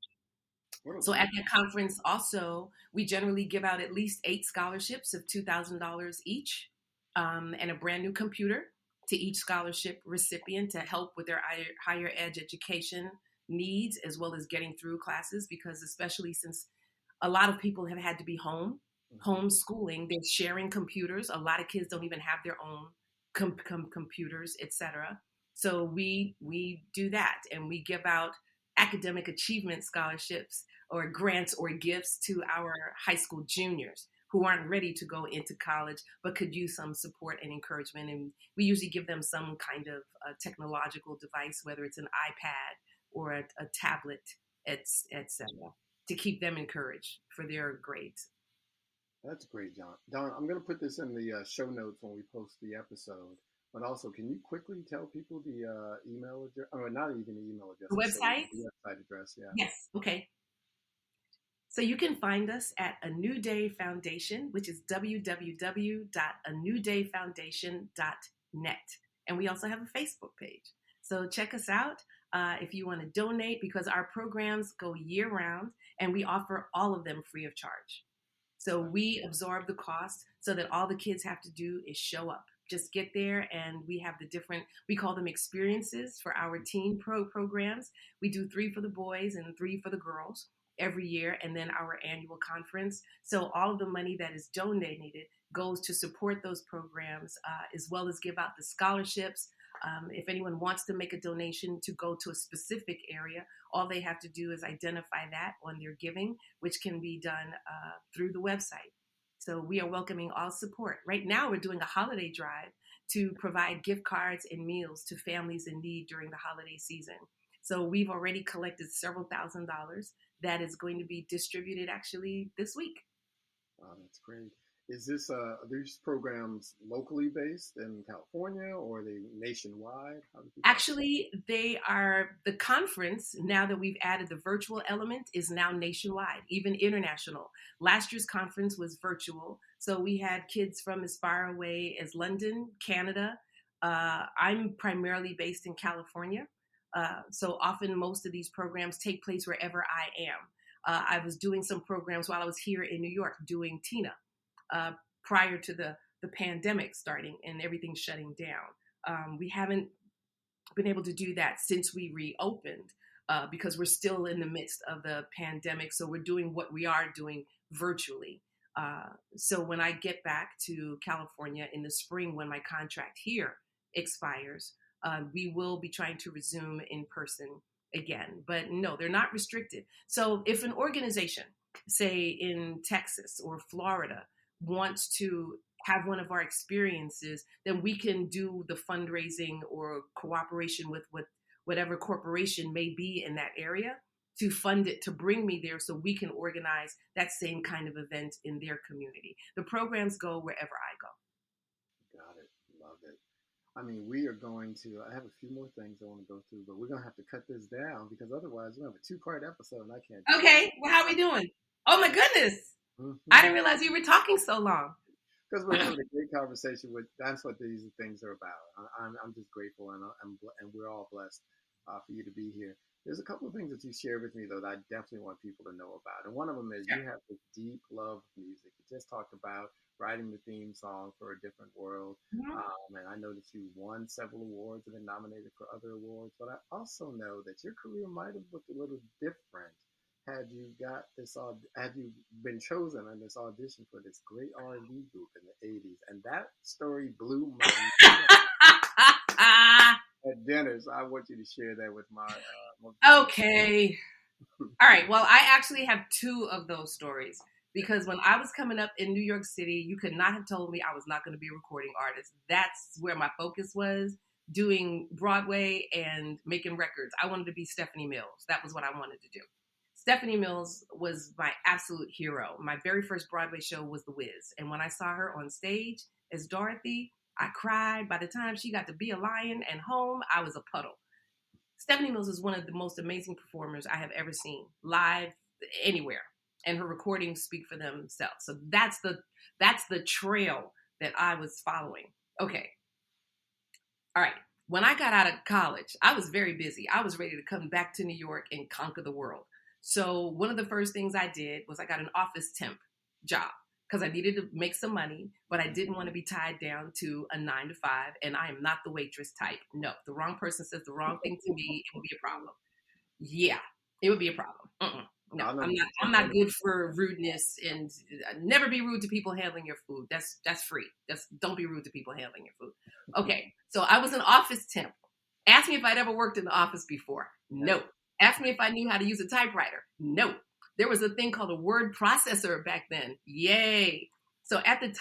So at that conference also, we generally give out at least 8 scholarships of $2,000 each, and a brand new computer to each scholarship recipient to help with their higher education needs, as well as getting through classes, because especially since a lot of people have had to be homeschooling, they're sharing computers. A lot of kids don't even have their own computers, etc. So we do that, and we give out academic achievement scholarships or grants or gifts to our high school juniors who aren't ready to go into college but could use some support and encouragement. And we usually give them some kind of technological device, whether it's an iPad or a tablet, etc., to keep them encouraged for their grades. That's great, John. Dawnn, I'm going to put this in the show notes when we post the episode. But also, can you quickly tell people the email address? Or not even the email address. The website? The website address, yeah. Yes, okay. So you can find us at A New Day Foundation, which is www.anewdayfoundation.net. And we also have a Facebook page. So check us out if you want to donate, because our programs go year round and we offer all of them free of charge. So we absorb the cost so that all the kids have to do is show up. Just get there, and we have the different, we call them experiences for our teen programs. We do 3 for the boys and 3 for the girls every year, and then our annual conference. So all of the money that is donated goes to support those programs, as well as give out the scholarships. If anyone wants to make a donation to go to a specific area, all they have to do is identify that on their giving, which can be done through the website. So we are welcoming all support. Right now, we're doing a holiday drive to provide gift cards and meals to families in need during the holiday season. So we've already collected several $1,000s that is going to be distributed actually this week. Wow, that's great. Is this are these programs locally based in California, or are they nationwide? Actually, they are, the conference, now that we've added the virtual element, is now nationwide, even international. Last year's conference was virtual. So we had kids from as far away as London, Canada. I'm primarily based in California. So often most of these programs take place wherever I am. I was doing some programs while I was here in New York doing TINA. Prior to the pandemic starting and everything shutting down. We haven't been able to do that since we reopened because we're still in the midst of the pandemic. So we're doing what we are doing virtually. So when I get back to California in the spring, when my contract here expires, we will be trying to resume in person again. But no, they're not restricted. So if an organization, say in Texas or Florida, wants to have one of our experiences, then we can do the fundraising or cooperation with whatever corporation may be in that area to fund it, to bring me there so we can organize that same kind of event in their community. The programs go wherever I go. Got it. Love it. I mean, we are going to, I have a few more things I want to go through, but we're going to have to cut this down because otherwise we're going to have a 2-part episode and I can't do Okay, well, how are we doing? Oh my goodness. Mm-hmm. I didn't realize you were talking so long. Because we're having a great conversation that's what these things are about. I'm just grateful and we're all blessed for you to be here. There's a couple of things that you shared with me, though, that I definitely want people to know about. And one of them is Yeah. you have this deep love of music. You just talked about writing the theme song for A Different World. Mhm. And I know that you won several awards and been nominated for other awards. But I also know that your career might have looked a little different had you got this, had you been chosen on this audition for this great R&B group in the 80s. And that story blew my mind at dinner. So I want you to share that with my Okay. All right. Well, I actually have two of those stories because when I was coming up in New York City, you could not have told me I was not going to be a recording artist. That's where my focus was, doing Broadway and making records. I wanted to be Stephanie Mills. That was what I wanted to do. Stephanie Mills was my absolute hero. My very first Broadway show was The Wiz. And when I saw her on stage as Dorothy, I cried. By the time she got to be a lion and home, I was a puddle. Stephanie Mills is one of the most amazing performers I have ever seen live anywhere, and her recordings speak for themselves. So that's the trail that I was following. Okay. All right. When I got out of college, I was very busy. I was ready to come back to New York and conquer the world. So one of the first things I did was I got an office temp job because I needed to make some money, but I didn't want to be tied down to a 9 to 5. And I am not the waitress type. No, the wrong person says the wrong thing to me, it will be a problem. Yeah, it would be a problem. No, I'm not good for rudeness, and never be rude to people handling your food. That's free. Don't be rude to people handling your food. Okay, so I was an office temp. Ask me if I'd ever worked in the office before. No. Ask me if I knew how to use a typewriter. No. There was a thing called a word processor back then. Yay. So at this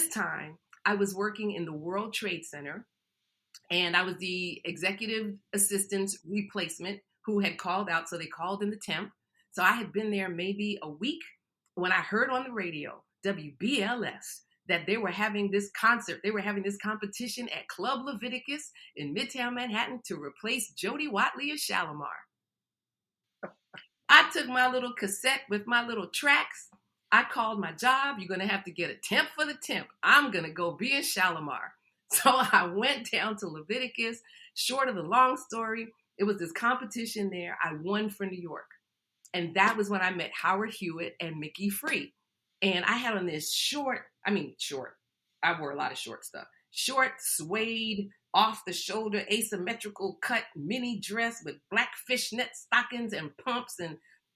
time, I was working in the World Trade Center, and I was the executive assistant's replacement who had called out. So they called in the temp. So I had been there maybe a week when I heard on the radio, WBLS, that they were having this concert. They were having this competition at Club Leviticus in Midtown Manhattan to replace Jody Watley as Shalimar. I took my little cassette with my little tracks. I called my job. You're going to have to get a temp for the temp. I'm going to go be in Shalimar. So I went down to Leviticus. Short of the long story, it was this competition there. I won for New York. And that was when I met Howard Hewitt and Mickey Free. And I had on this short, I wore a lot of short stuff. Short, suede, off the shoulder, asymmetrical cut mini dress with black fishnet stockings and pumps.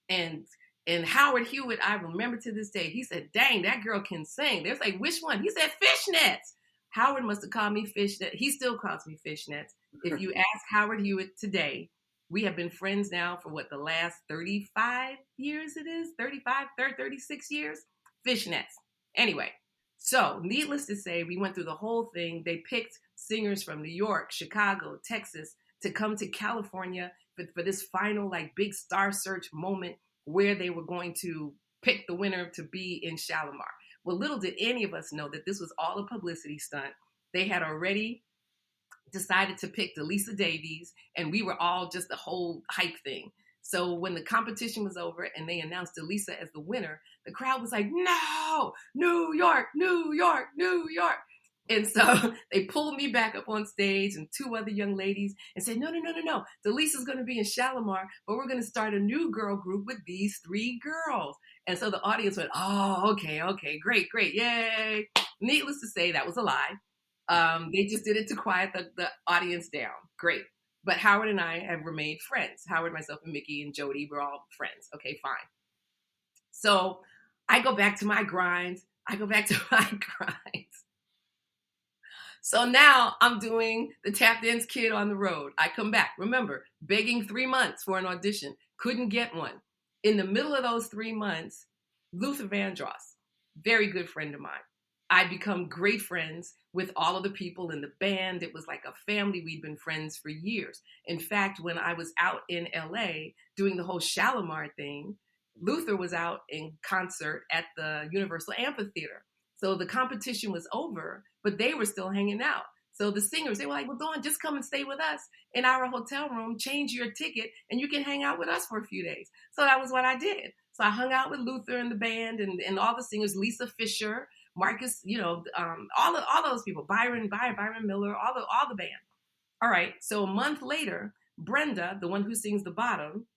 And Howard Hewitt, I remember to this day, he said, dang, that girl can sing. They was like, which one? He said, fishnets. Howard must have called me fishnet. He still calls me fishnets. If you ask Howard Hewitt today, we have been friends now for the last 35 years it is? 36 years? Fishnets. Anyway, so needless to say, we went through the whole thing. They picked singers from New York, Chicago, Texas to come to California for this final big star search moment where they were going to pick the winner to be in Shalimar. Well, little did any of us know that this was all a publicity stunt. They had already decided to pick Delisa Davies, and we were all just a whole hype thing. So when the competition was over and they announced Delisa as the winner, the crowd was like, no, New York, New York, New York. And so they pulled me back up on stage and two other young ladies and said, no. Delisa's going to be in Shalimar, but we're going to start a new girl group with these three girls. And so the audience went, oh, okay, great, yay. Needless to say, that was a lie. They just did it to quiet the audience down. Great. But Howard and I have remained friends. Howard, myself, and Mickey and Jody, we're all friends. Okay, fine. So I go back to my grind. So now I'm doing the Tap Dance Kid on the road. I come back. Remember, begging 3 months for an audition. Couldn't get one. In the middle of those 3 months, Luther Vandross, very good friend of mine. I become great friends with all of the people in the band. It was like a family. We'd been friends for years. In fact, when I was out in LA doing the whole Shalimar thing, Luther was out in concert at the Universal Amphitheater. So the competition was over, but they were still hanging out. So the singers, they were like, well, Dawnn, just come and stay with us in our hotel room, change your ticket, and you can hang out with us for a few days. So that was what I did. So I hung out with Luther and the band and all the singers, Lisa Fisher, Marcus, all those people, Byron Miller, all the band. All right. So a month later, Brenda, the one who sings the bottom,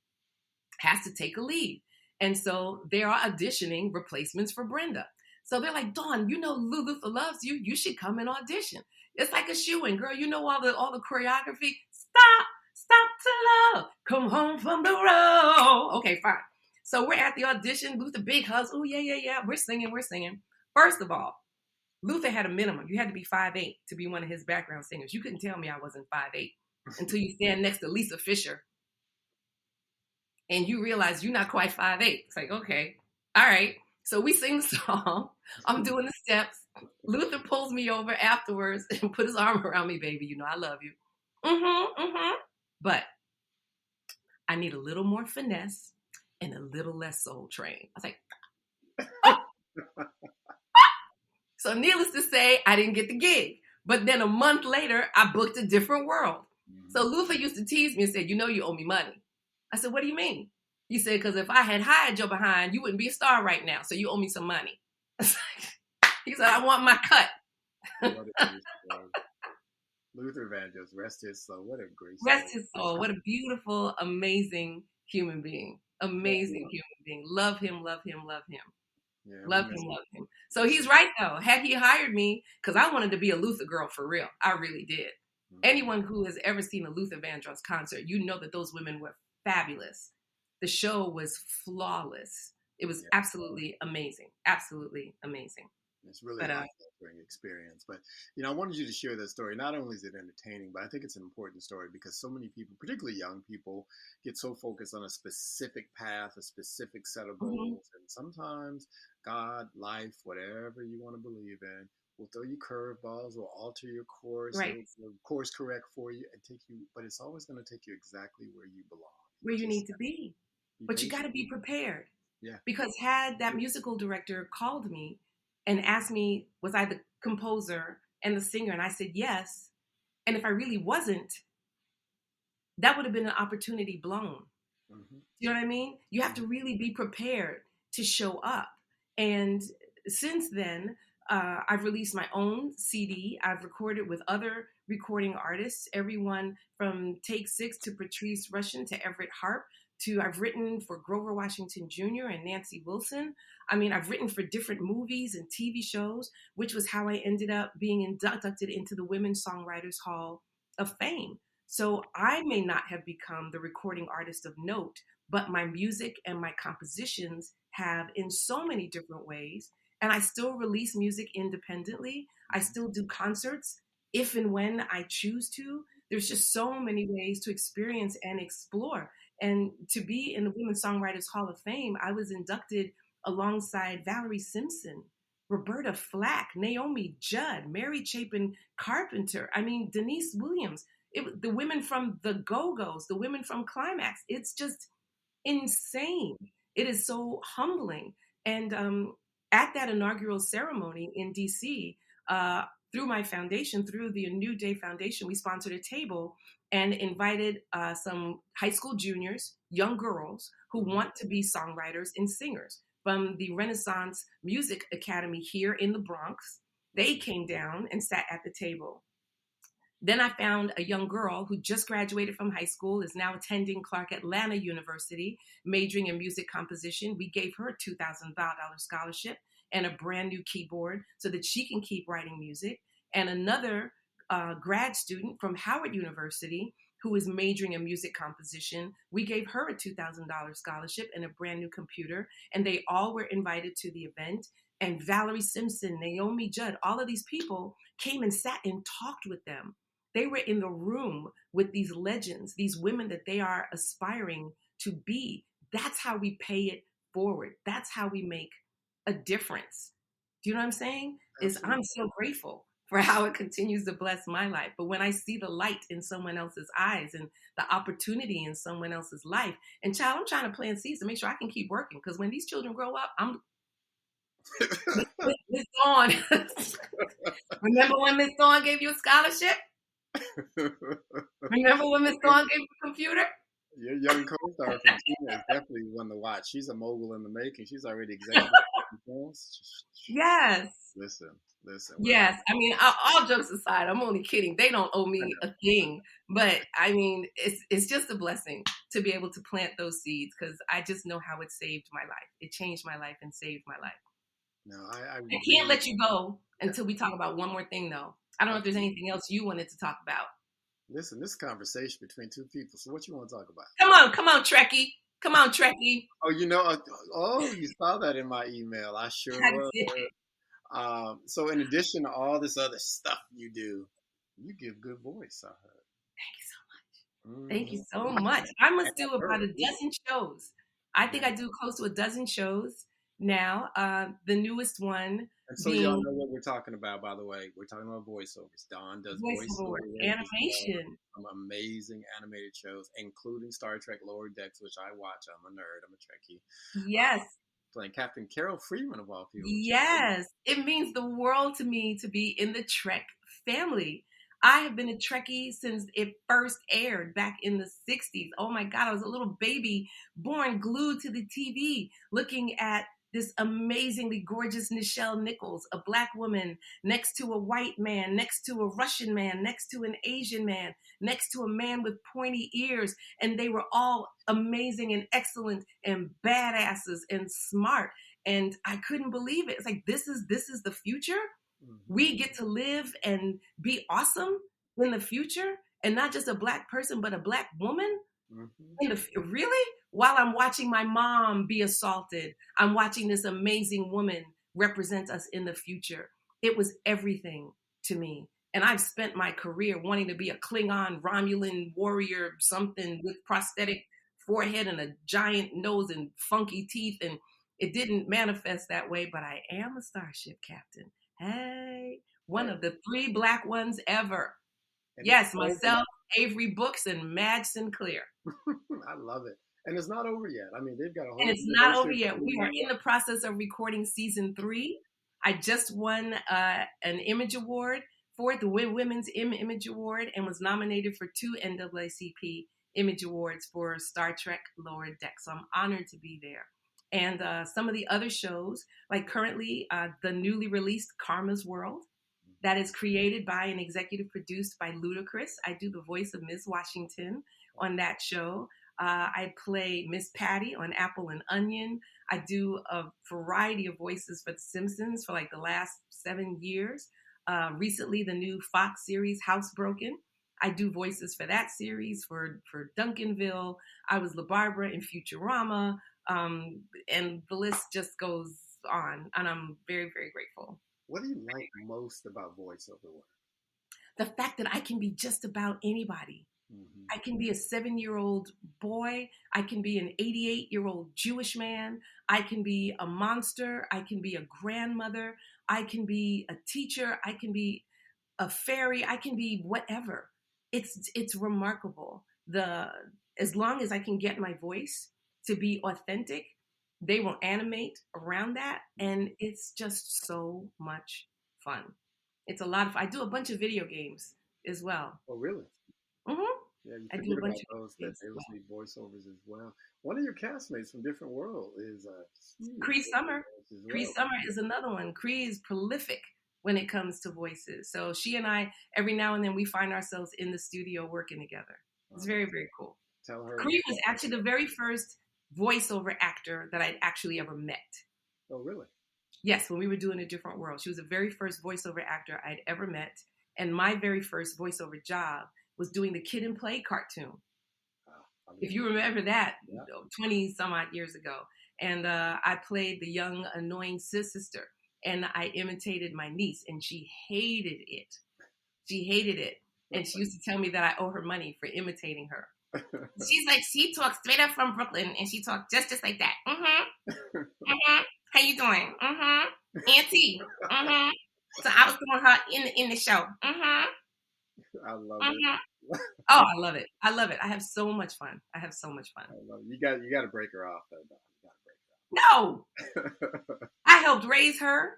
has to take a lead. And so they are auditioning replacements for Brenda. So they're like, Dawnn, you know Luther loves you. You should come and audition. It's like a shoe-in, girl. You know all the choreography. Stop to love. Come home from the road. Okay, fine. So we're at the audition. Luther, big hugs. Oh, yeah. We're singing. First of all, Luther had a minimum. You had to be 5'8" to be one of his background singers. You couldn't tell me I wasn't 5'8" until you stand next to Lisa Fisher and you realize you're not quite 5'8". It's like, okay, all right. So we sing the song. I'm doing the steps. Luther pulls me over afterwards and put his arm around me, baby. You know I love you. But I need a little more finesse and a little less Soul Train. I was like, oh. So needless to say, I didn't get the gig. But then a month later, I booked A Different World. So Luther used to tease me and said, you know you owe me money. I said, what do you mean? He said, because if I had hired your behind, you wouldn't be a star right now. So you owe me some money. He said, I want my cut. Luther Vandross, rest his soul. What a great story. Rest his soul. What a beautiful, amazing human being. Amazing human being. Love him. Yeah, love him. So he's right, though. Had he hired me, because I wanted to be a Luther girl for real. I really did. Mm-hmm. Anyone who has ever seen a Luther Vandross concert, you know that those women were fabulous. The show was flawless. It was absolutely amazing. Absolutely amazing. It's really a life-altering experience. But, you know, I wanted you to share that story. Not only is it entertaining, but I think it's an important story because so many people, particularly young people, get so focused on a specific path, a specific set of goals. Mm-hmm. And sometimes God, life, whatever you want to believe in, will throw you curveballs, will alter your course, will course correct for you and take you, but it's always going to take you exactly where you belong. Where you need to be. But you got to be prepared. Yeah. Because had that musical director called me and asked me, was I the composer and the singer? And I said, yes. And if I really wasn't, that would have been an opportunity blown. Mm-hmm. You know what I mean? You have to really be prepared to show up. And since then, I've released my own CD. I've recorded with other recording artists, everyone from Take Six to Patrice Rushen to Everett Harp. I've written for Grover Washington Jr. and Nancy Wilson. I mean, I've written for different movies and TV shows, which was how I ended up being inducted into the Women's Songwriters Hall of Fame. So I may not have become the recording artist of note, but my music and my compositions have in so many different ways. And I still release music independently. I still do concerts if and when I choose to. There's just so many ways to experience and explore. And to be in the Women's Songwriters Hall of Fame, I was inducted alongside Valerie Simpson, Roberta Flack, Naomi Judd, Mary Chapin Carpenter, Denise Williams, the women from the Go-Go's, the women from Climax. It's just insane. It is so humbling. And at that inaugural ceremony in DC, through my foundation, through the A New Day Foundation, we sponsored a table and invited some high school juniors, young girls who want to be songwriters and singers from the Renaissance Music Academy here in the Bronx. They came down and sat at the table. Then I found a young girl who just graduated from high school, is now attending Clark Atlanta University, majoring in music composition. We gave her a $2,000 scholarship and a brand new keyboard so that she can keep writing music. And another grad student from Howard University who is majoring in music composition, we gave her a $2,000 scholarship and a brand new computer. And they all were invited to the event. And Valerie Simpson, Naomi Judd, all of these people came and sat and talked with them. They were in the room with these legends, these women that they are aspiring to be. That's how we pay it forward. That's how we make a difference. Do you know what I'm saying? I'm so grateful for how it continues to bless my life. But when I see the light in someone else's eyes and the opportunity in someone else's life, and child, I'm trying to plant seeds to make sure I can keep working. Because when these children grow up, Miss Dawnn. Remember when Miss Dawnn gave you a scholarship? Remember when Miss Dawnn gave you a computer? Your young co-star from Tina is definitely one to watch. She's a mogul in the making. She's already executive. Yes. Listen, Listen, Yes, I mean, all jokes aside, I'm only kidding. They don't owe me a thing, but I mean, it's just a blessing to be able to plant those seeds because I just know how it saved my life. It changed my life and saved my life. no, I I can't really, let you go until we talk about one more thing, though. I don't know if there's anything else you wanted to talk about. listen, this conversation between two people. So what you want to talk about? Come on, Trekkie. Come on, Trekkie. Oh, oh, you saw that in my email. I sure I was. did. So in addition to all this other stuff you do, you give good voice, I heard. Thank you Mm-hmm. so much. I And must I do about heard a too. dozen shows. I think I do close to a dozen shows now. The newest one And so y'all being know what we're talking about, by the way. We're talking about voiceovers. Dawnn does voiceover work, voiceovers as well. animation. Some amazing animated shows, including Star Trek Lower Decks, which I watch. I'm a nerd. I'm a Trekkie. Yes, Playing Captain Carol Freeman of all people, which is great. yes. It means the world to me to be in the Trek family. I have been a Trekkie since it first aired back in the 60s. Oh my God, I was a little baby born glued to the TV looking at this amazingly gorgeous Nichelle Nichols, a black woman next to a white man, next to a Russian man, next to an Asian man, next to a man with pointy ears. And they were all amazing and excellent and badasses and smart. And I couldn't believe it. It's like, this is the future. Mm-hmm. We get to live and be awesome in the future, and not just a black person, but a black woman. Mm-hmm. Really? While I'm watching my mom be assaulted, I'm watching this amazing woman represent us in the future. It was everything to me. And I've spent my career wanting to be a Klingon, Romulan warrior, something with prosthetic forehead and a giant nose and funky teeth. And it didn't manifest that way, but I am a starship captain. Hey, one Hey, of the 3 black ones ever. and it's Yes, over. myself, Avery Brooks, and Madge Sinclair. I love it. And it's not over yet. I mean, they've got a And whole it's not over anniversary yet. coming We are in up. the process of recording season 3. I just won an Image Award for it, the Women's Image Award, and was nominated for 2 NAACP Image Awards for Star Trek Lower Decks. So I'm honored to be there. And some of the other shows, like currently the newly released Karma's World, that is created by and executive produced by Ludacris. I do the voice of Ms. Washington on that show. I play Miss Patty on Apple and Onion. I do a variety of voices for The Simpsons for like the last 7 years. Recently, the new Fox series, Housebroken. I do voices for that series, for Duncanville. I was La Barbara in Futurama. And the list just goes on. And I'm very, very grateful. What do you like most about voiceover work? The fact that I can be just about anybody. Mm-hmm. I can be a 7-year-old boy. I can be an 88-year-old Jewish man. I can be a monster. I can be a grandmother. I can be a teacher. I can be a fairy. I can be whatever. It's remarkable. As long as I can get my voice to be authentic, they will animate around that, and it's just so much fun. It's a lot of. I do a bunch of video games as well. Oh, really? Mm-hmm. Yeah, you I do forget a bunch about of those that games they as was well. need voiceovers as well. One of your castmates from Different World is Cree Summer. as Cree well. Summer is another one. Cree is prolific when it comes to voices. So she and I, every now and then, we find ourselves in the studio working together. It's very, very cool. Tell her. Cree was actually the very first voiceover actor that I'd actually ever met. Oh, really? Yes, when we were doing A Different World. She was the very first voiceover actor I'd ever met. And my very first voiceover job was doing the Kid and Play cartoon. If you remember that, 20 some odd years ago. And I played the young, annoying sister. And I imitated my niece, and she hated it. She hated it. And she used to tell me that I owe her money for imitating her. She's like, she talks straight up from Brooklyn, and she talked just like that. Mm-hmm. Mm-hmm. How you doing? Mm-hmm. Auntie. Mm-hmm. So I was doing her in the show. Mm-hmm. I love Mm-hmm. it. Oh, I love it. I love it. I have so much fun. I have so much fun. I love it. You got to break her off, though. No. I helped raise her,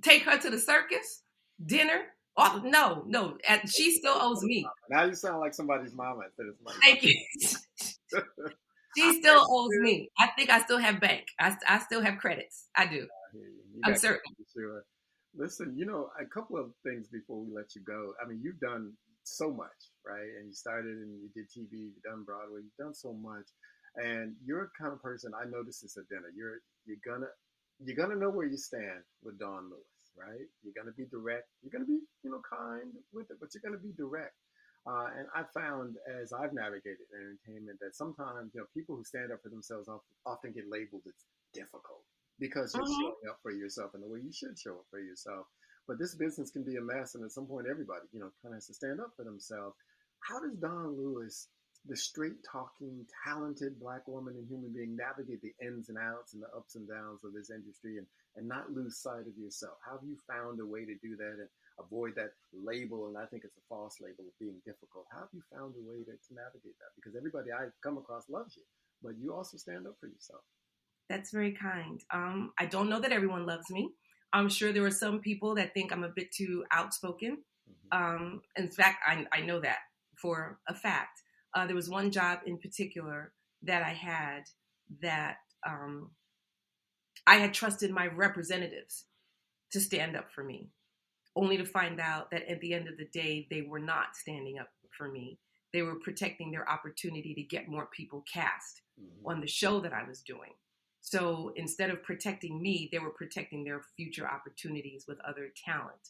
take her to the circus, dinner. Oh, no. She still owes me. Now you sound like somebody's mama instead of somebody's Thank you. She still owes me. I think I still have bank. I still have credits. I do. You I'm got certain. sure. Listen, a couple of things before we let you go. I mean, you've done so much, right? And you started and you did TV, you've done Broadway, you've done so much. And you're the kind of person I noticed this at dinner. You're gonna know where you stand with Dawnn Lewis, right? You're gonna be direct. You're gonna be, kind with it, but you're gonna be direct. And I found as I've navigated entertainment that sometimes, people who stand up for themselves often get labeled as difficult because you're Mhm. showing up for yourself in the way you should show up for yourself. But this business can be a mess, and at some point, everybody, kind of has to stand up for themselves. How does Dawnn Lewis, the straight talking, talented Black woman and human being, navigate the ins and outs and the ups and downs of this industry and not lose sight of yourself? How have you found a way to do that and avoid that label? And I think it's a false label of being difficult. How have you found a way to navigate that? Because everybody I come across loves you, but you also stand up for yourself. That's very kind. I don't know that everyone loves me. I'm sure there are some people that think I'm a bit too outspoken. Mm-hmm. In fact, I know that for a fact. There was one job in particular that I had that I had trusted my representatives to stand up for me, only to find out that at the end of the day, they were not standing up for me. They were protecting their opportunity to get more people cast Mm-hmm. on the show that I was doing. So instead of protecting me, they were protecting their future opportunities with other talent.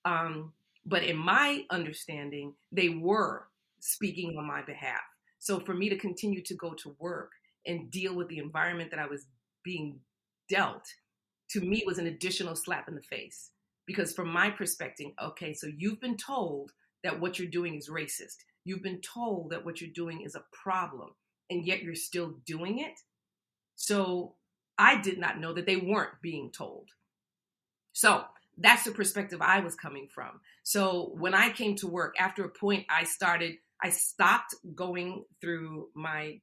Um, but in my understanding, they were speaking on my behalf. So for me to continue to go to work and deal with the environment that I was being dealt, to me was an additional slap in the face. Because from my perspective, okay, so you've been told that what you're doing is racist. You've been told that what you're doing is a problem, and yet you're still doing it. So I did not know that they weren't being told. So that's the perspective I was coming from. So when I came to work, after a point, I stopped going through my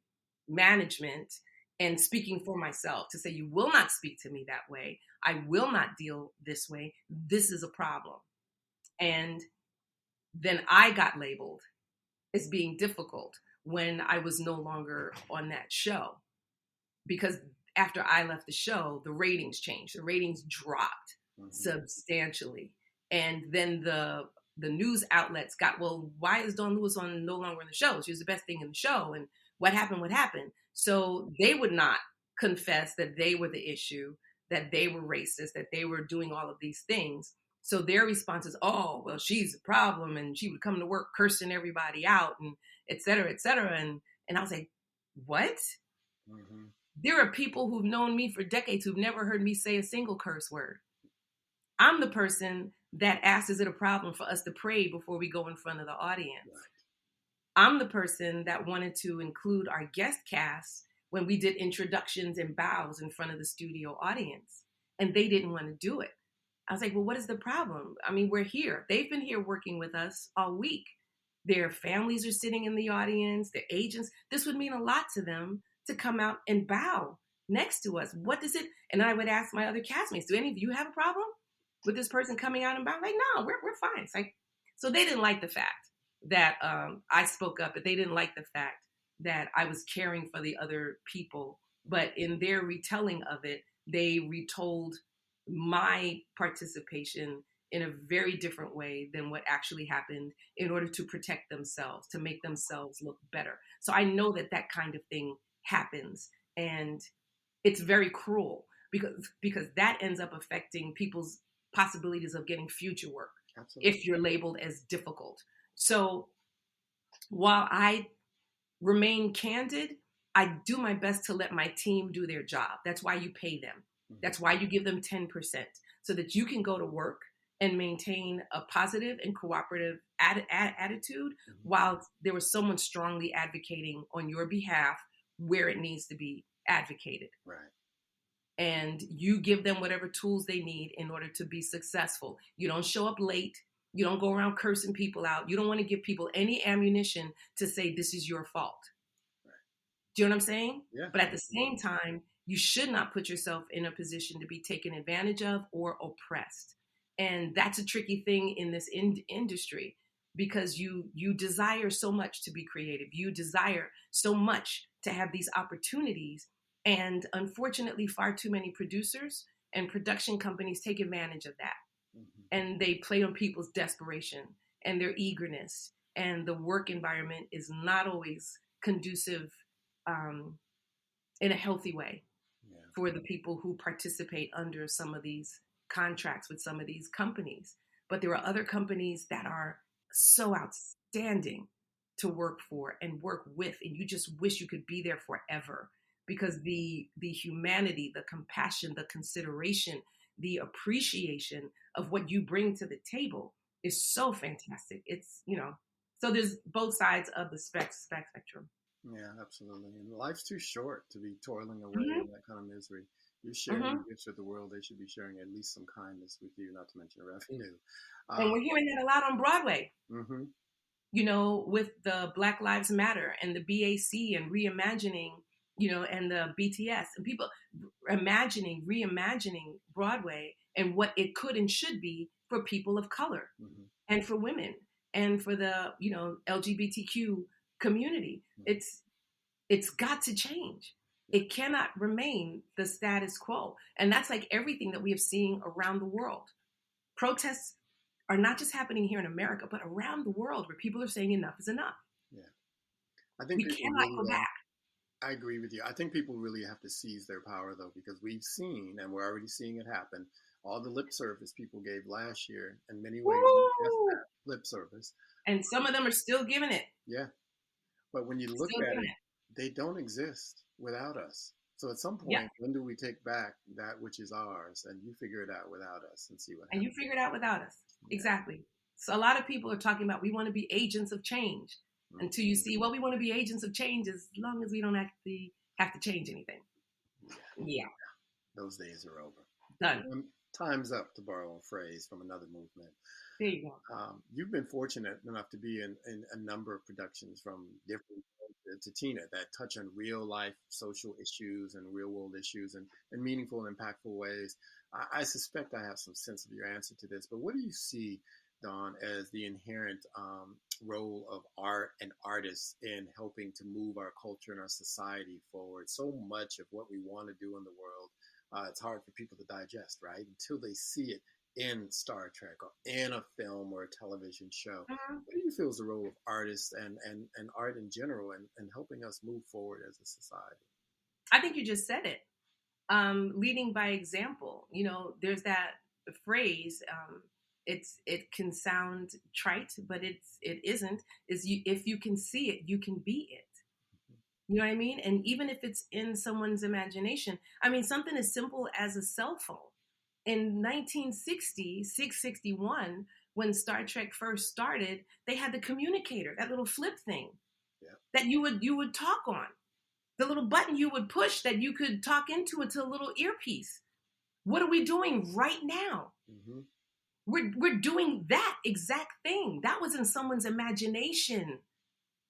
management and speaking for myself to say, you will not speak to me that way. I will not deal this way. This is a problem. And then I got labeled as being difficult when I was no longer on that show. Because after I left the show, the ratings changed. The ratings dropped substantially. And then the news outlets got, well, why is Dawnn Lewis no longer in the show? She was the best thing in the show. And what happened? So they would not confess that they were the issue, that they were racist, that they were doing all of these things. So their response is, oh, well, she's a problem. And she would come to work cursing everybody out and et cetera, et cetera. And I was like, what? Mm-hmm. There are people who've known me for decades who've never heard me say a single curse word. I'm the person that asked, is it a problem for us to pray before we go in front of the audience? Right. I'm the person that wanted to include our guest cast when we did introductions and bows in front of the studio audience, and they didn't want to do it. I was like, well, what is the problem? I mean, we're here. They've been here working with us all week. Their families are sitting in the audience, their agents. This would mean a lot to them to come out and bow next to us. What does it? And I would ask my other castmates, do any of you have a problem with this person coming out and bowing? Like, no, we're fine. It's like, so they didn't like the fact that I spoke up, but they didn't like the fact that I was caring for the other people. But in their retelling of it, they retold my participation in a very different way than what actually happened in order to protect themselves, to make themselves look better. So I know that that kind of thing happens, and it's very cruel because that ends up affecting people's possibilities of getting future work. Absolutely. If you're labeled as difficult. So while I remain candid, I do my best to let my team do their job. That's why you pay them. That's why you give them 10%, so that you can go to work and maintain a positive and cooperative attitude while there was someone strongly advocating on your behalf where it needs to be advocated. Right. And you give them whatever tools they need in order to be successful. You don't show up late. You don't go around cursing people out. You don't want to give people any ammunition to say this is your fault. Right. Do you know what I'm saying? Yeah. But at the same time, you should not put yourself in a position to be taken advantage of or oppressed. And that's a tricky thing in this industry, because you desire so much to be creative. You desire so much to have these opportunities. And unfortunately, far too many producers and production companies take advantage of that. and they play on people's desperation and their eagerness. And the work environment is not always conducive in a healthy way for the people who participate under some of these contracts with some of these companies. But there are other companies that are so outstanding to work for and work with, and you just wish you could be there forever, because the humanity, the compassion, the consideration, the appreciation of what you bring to the table is so fantastic. It's, so there's both sides of the spectrum. Yeah, absolutely. And life's too short to be toiling away Mm-hmm. in that kind of misery. You're sharing Mm-hmm. gifts with the world. They should be sharing at least some kindness with you, not to mention revenue. And we're hearing that a lot on Broadway. Mm-hmm. With the Black Lives Matter and the BAC and reimagining, and the BTS and people reimagining Broadway and what it could and should be for people of color Mm-hmm. and for women and for the, LGBTQ community. Mm-hmm. It's got to change. It cannot remain the status quo. And that's like everything that we have seen around the world. Protests are not just happening here in America, but around the world, where people are saying enough is enough. Yeah. I think we people cannot really go back. I agree with you. I think people really have to seize their power, though, because we've seen, and we're already seeing it happen, all the lip service people gave last year, in many ways, just that lip service. And some of them are still giving it. Yeah. But when you look at it, they don't exist without us. So at some point, when do we take back that which is ours, and you figure it out without us and see what happens? And you figure it out without us. Yeah. Exactly. So a lot of people are talking about, we want to be agents of change. Mm-hmm. Until you see, we want to be agents of change as long as we don't actually have to change anything. Yeah. Those days are over. Done. Time's up, to borrow a phrase from another movement. There you go. You've been fortunate enough to be in a number of productions, from different to Tina, that touch on real life social issues and real world issues in meaningful and impactful ways. I suspect I have some sense of your answer to this, but what do you see, Dawnn, as the inherent role of art and artists in helping to move our culture and our society forward? So much of what we want to do in the world, it's hard for people to digest, right? Until they see it in Star Trek or in a film or a television show. Mm-hmm. What do you feel is the role of artists and art in general in helping us move forward as a society? I think you just said it. Leading by example. There's that phrase, it can sound trite, but it isn't, if you can see it, you can be it. You know what I mean? And even if it's in someone's imagination, something as simple as a cell phone. In 1961, when Star Trek first started, they had the communicator, that little flip thing that you would talk on. The little button you would push that you could talk into a little earpiece. What are we doing right now? Mm-hmm. We're doing that exact thing. That was in someone's imagination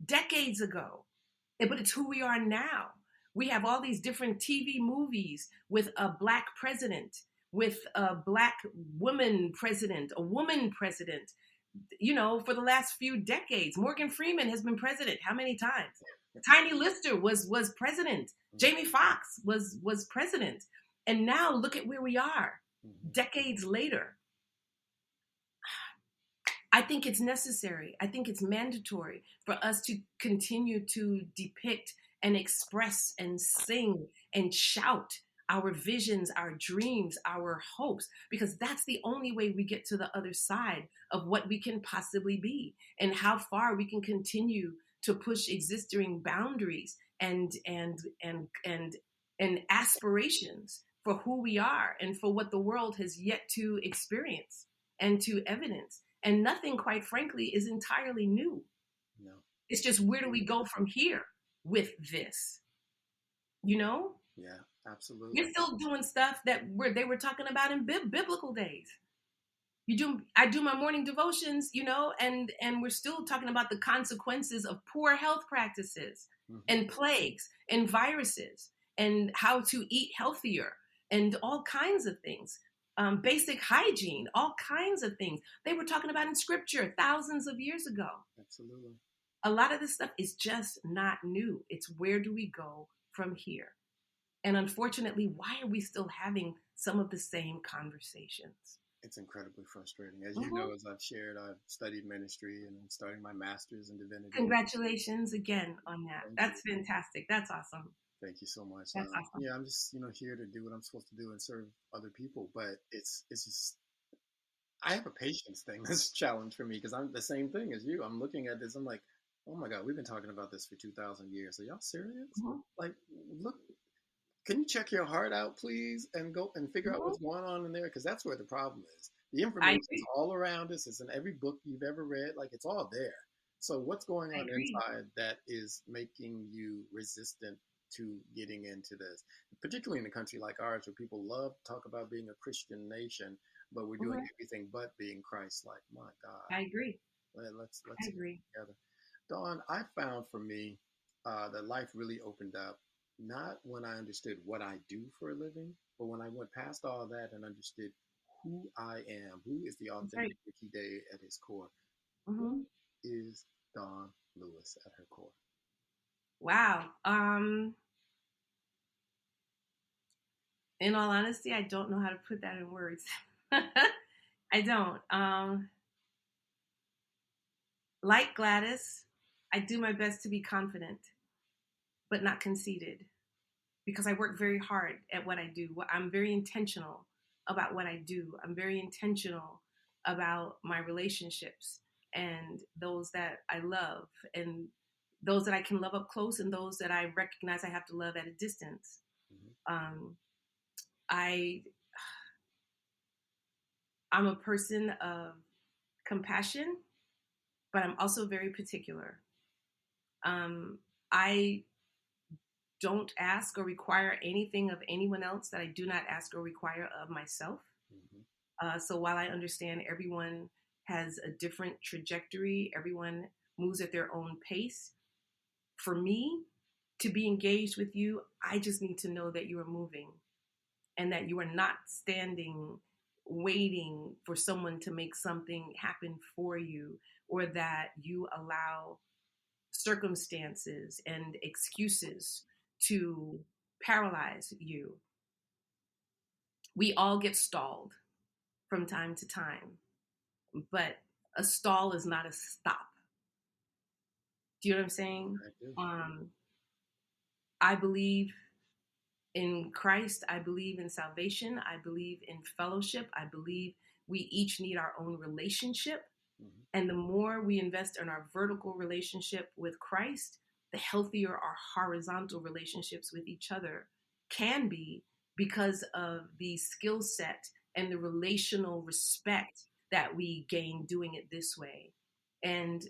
decades ago. But it's who we are now. We have all these different TV movies with a Black president, with a Black woman president, a woman president, for the last few decades. Morgan Freeman has been president how many times? Tiny Lister was president. Jamie Foxx was president. And now look at where we are, decades later. I think it's necessary. I think it's mandatory for us to continue to depict and express and sing and shout our visions, our dreams, our hopes, because that's the only way we get to the other side of what we can possibly be and how far we can continue to push existing boundaries and aspirations for who we are and for what the world has yet to experience and to evidence. And nothing, quite frankly, is entirely new. No. It's just, where do we go from here with this? Yeah, absolutely. You're still doing stuff that they were talking about in biblical days. I do my morning devotions, and we're still talking about the consequences of poor health practices, mm-hmm. and plagues and viruses and how to eat healthier and all kinds of things. Basic hygiene, all kinds of things they were talking about in scripture thousands of years ago. Absolutely. A lot of this stuff is just not new. It's, where do we go from here? And unfortunately, why are we still having some of the same conversations? It's incredibly frustrating. As you Hmm. know, as I've shared, I've studied ministry and I'm starting my master's in divinity. Congratulations again on that. Thank you. That's fantastic. That's awesome. Thank you so much. That's awesome. Yeah, I'm just here to do what I'm supposed to do and serve other people. But it's just I have a patience thing that's a challenge for me because I'm the same thing as you. I'm looking at this. I'm like, oh my God, we've been talking about this for 2,000 years. Are y'all serious? Hmm. Like, look, can you check your heart out, please, and go and figure out Hmm. what's going on in there? Because that's where the problem is. The I information is agree. all around us. It's in every book you've ever read. Like, it's all there. So what's going I on agree. inside that is making you resistant to getting into this? Particularly in a country like ours, where people love to talk about being a Christian nation, but we're doing Hmm. everything but being Christ-like. My God, I agree. let's I get agree. together. Dawn, I found for me that life really opened up not when I understood what I do for a living, but when I went past all that and understood who I am, who is the That's authentic right. Ricky Day at his core. Hmm. Who is Dawnn Lewis at her core? Wow. In all honesty, I don't know how to put that in words. I don't. Like Gladys, I do my best to be confident, but not conceited, because I work very hard at what I do. I'm very intentional about what I do. I'm very intentional about my relationships and those that I love, and those that I can love up close, and those that I recognize I have to love at a distance. Mm-hmm. Um, I I'm a person of compassion, but I'm also very particular. Um, I don't ask or require anything of anyone else that I do not ask or require of myself. Mm-hmm. So while I understand everyone has a different trajectory, everyone moves at their own pace. For me to be engaged with you, I just need to know that you are moving and that you are not standing waiting for someone to make something happen for you, or that you allow circumstances and excuses to paralyze you. We all get stalled from time to time, but a stall is not a stop. Do you know what I'm saying? I do. Um, I believe in Christ. I believe in salvation. I believe in fellowship. I believe we each need our own relationship. Mm-hmm. And the more we invest in our vertical relationship with Christ, the healthier our horizontal relationships with each other can be, because of the skill set and the relational respect that we gain doing it this way. And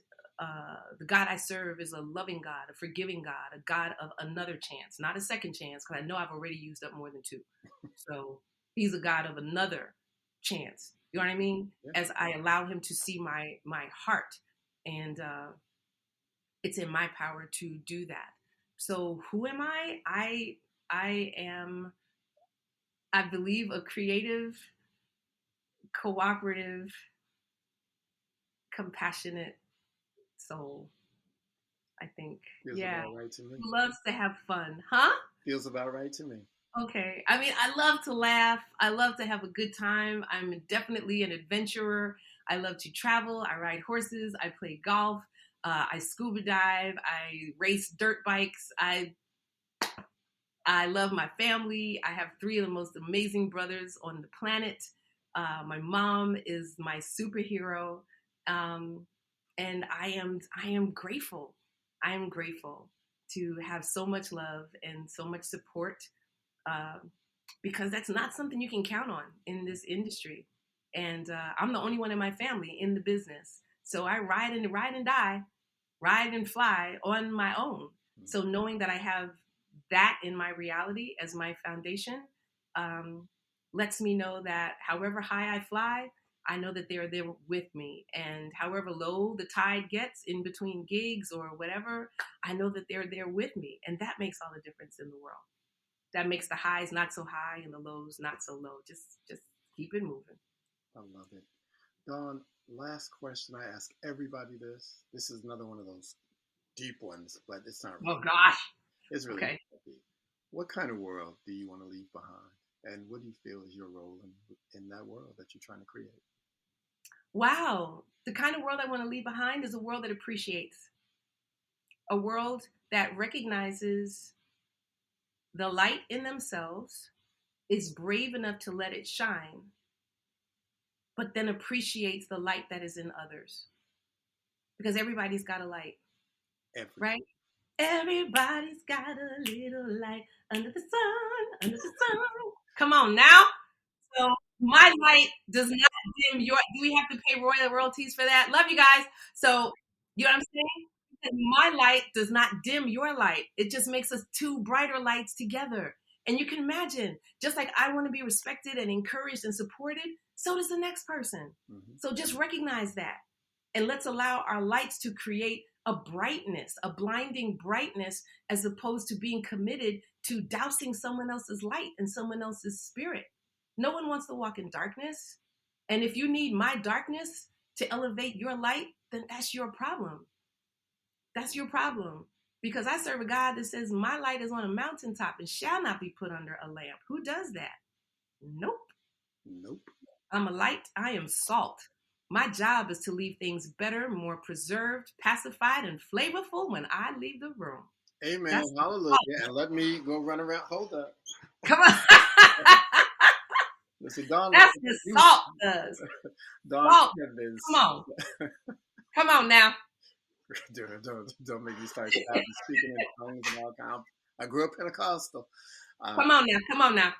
the God I serve is a loving God, a forgiving God, a God of another chance, not a second chance, because I know I've already used up more than two. So he's a God of another chance. You know what I mean? Yeah. As I allow him to see my heart, and it's in my power to do that. So who am I? I am, I believe, a creative, cooperative, compassionate soul. I think, Feels yeah, about right to me. who loves to have fun, huh? Feels about right to me. Okay. I mean, I love to laugh. I love to have a good time. I'm definitely an adventurer. I love to travel. I ride horses. I play golf. I scuba dive. I race dirt bikes. I love my family. I have three of the most amazing brothers on the planet. My mom is my superhero, um, and I am grateful. I am grateful to have so much love and so much support, uh, because that's not something you can count on in this industry. And I'm the only one in my family in the business, so I ride and die, ride and fly on my own. Mm-hmm. So knowing that I have that in my reality as my foundation, um, lets me know that however high I fly, I know that they're there with me. And however low the tide gets in between gigs or whatever, I know that they're there with me. And that makes all the difference in the world. That makes the highs not so high and the lows not so low. Just keep it moving. I love it. Dawn, last question I ask everybody this. This is another one of those deep ones, but it's not Oh really. gosh. It's really Okay. not deep. What kind of world do you want to leave behind? And what do you feel is your role in that world that you're trying to create? Wow. The kind of world I want to leave behind is a world that appreciates, a world that recognizes the light in themselves, is brave enough to let it shine, but then appreciates the light that is in others. Because everybody's got a light, right? Everybody's got a little light under the sun, under the sun. Come on now. So my light does not dim your. Do we have to pay royalties for that? Love you guys. So you know what I'm saying? My light does not dim your light. It just makes us two brighter lights together. And you can imagine, just like I want to be respected and encouraged and supported, so does the next person. Mm-hmm. So just recognize that. And let's allow our lights to create a brightness, a blinding brightness, as opposed to being committed to dousing someone else's light and someone else's spirit. No one wants to walk in darkness. And if you need my darkness to elevate your light, then that's your problem. That's your problem. Because I serve a God that says my light is on a mountaintop and shall not be put under a lamp. Who does that? Nope. I'm a light. I am salt. My job is to leave things better, more preserved, pacified, and flavorful when I leave the room. Amen. Hallelujah. And let me go run around. Hold up. Come on. Listen, Dawnn, that's what salt does. Dawnn, salt. Come on. Come on now. Don't make me start speaking in tongues and all kinds. I grew up Pentecostal. Come on now.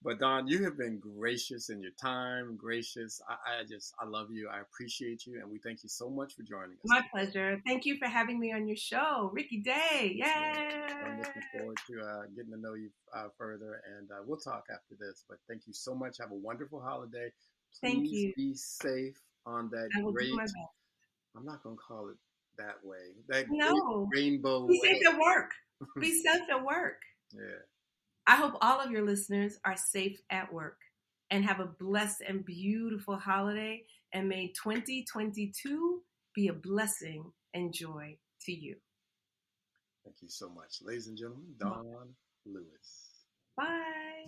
But Dawnn, you have been gracious in your time, gracious. I love you. I appreciate you. And we thank you so much for joining us. My pleasure. Thank you for having me on your show. Ricky Day. Yay. I'm looking forward to getting to know you further. And we'll talk after this. But thank you so much. Have a wonderful holiday. Please thank you. Be safe on that I will great, do my best. I'm not going to call it that way. That no. great rainbow Be safe at work. Be safe at work. Yeah. I hope all of your listeners are safe at work and have a blessed and beautiful holiday. And may 2022 be a blessing and joy to you. Thank you so much. Ladies and gentlemen, Dawnn Lewis. Bye.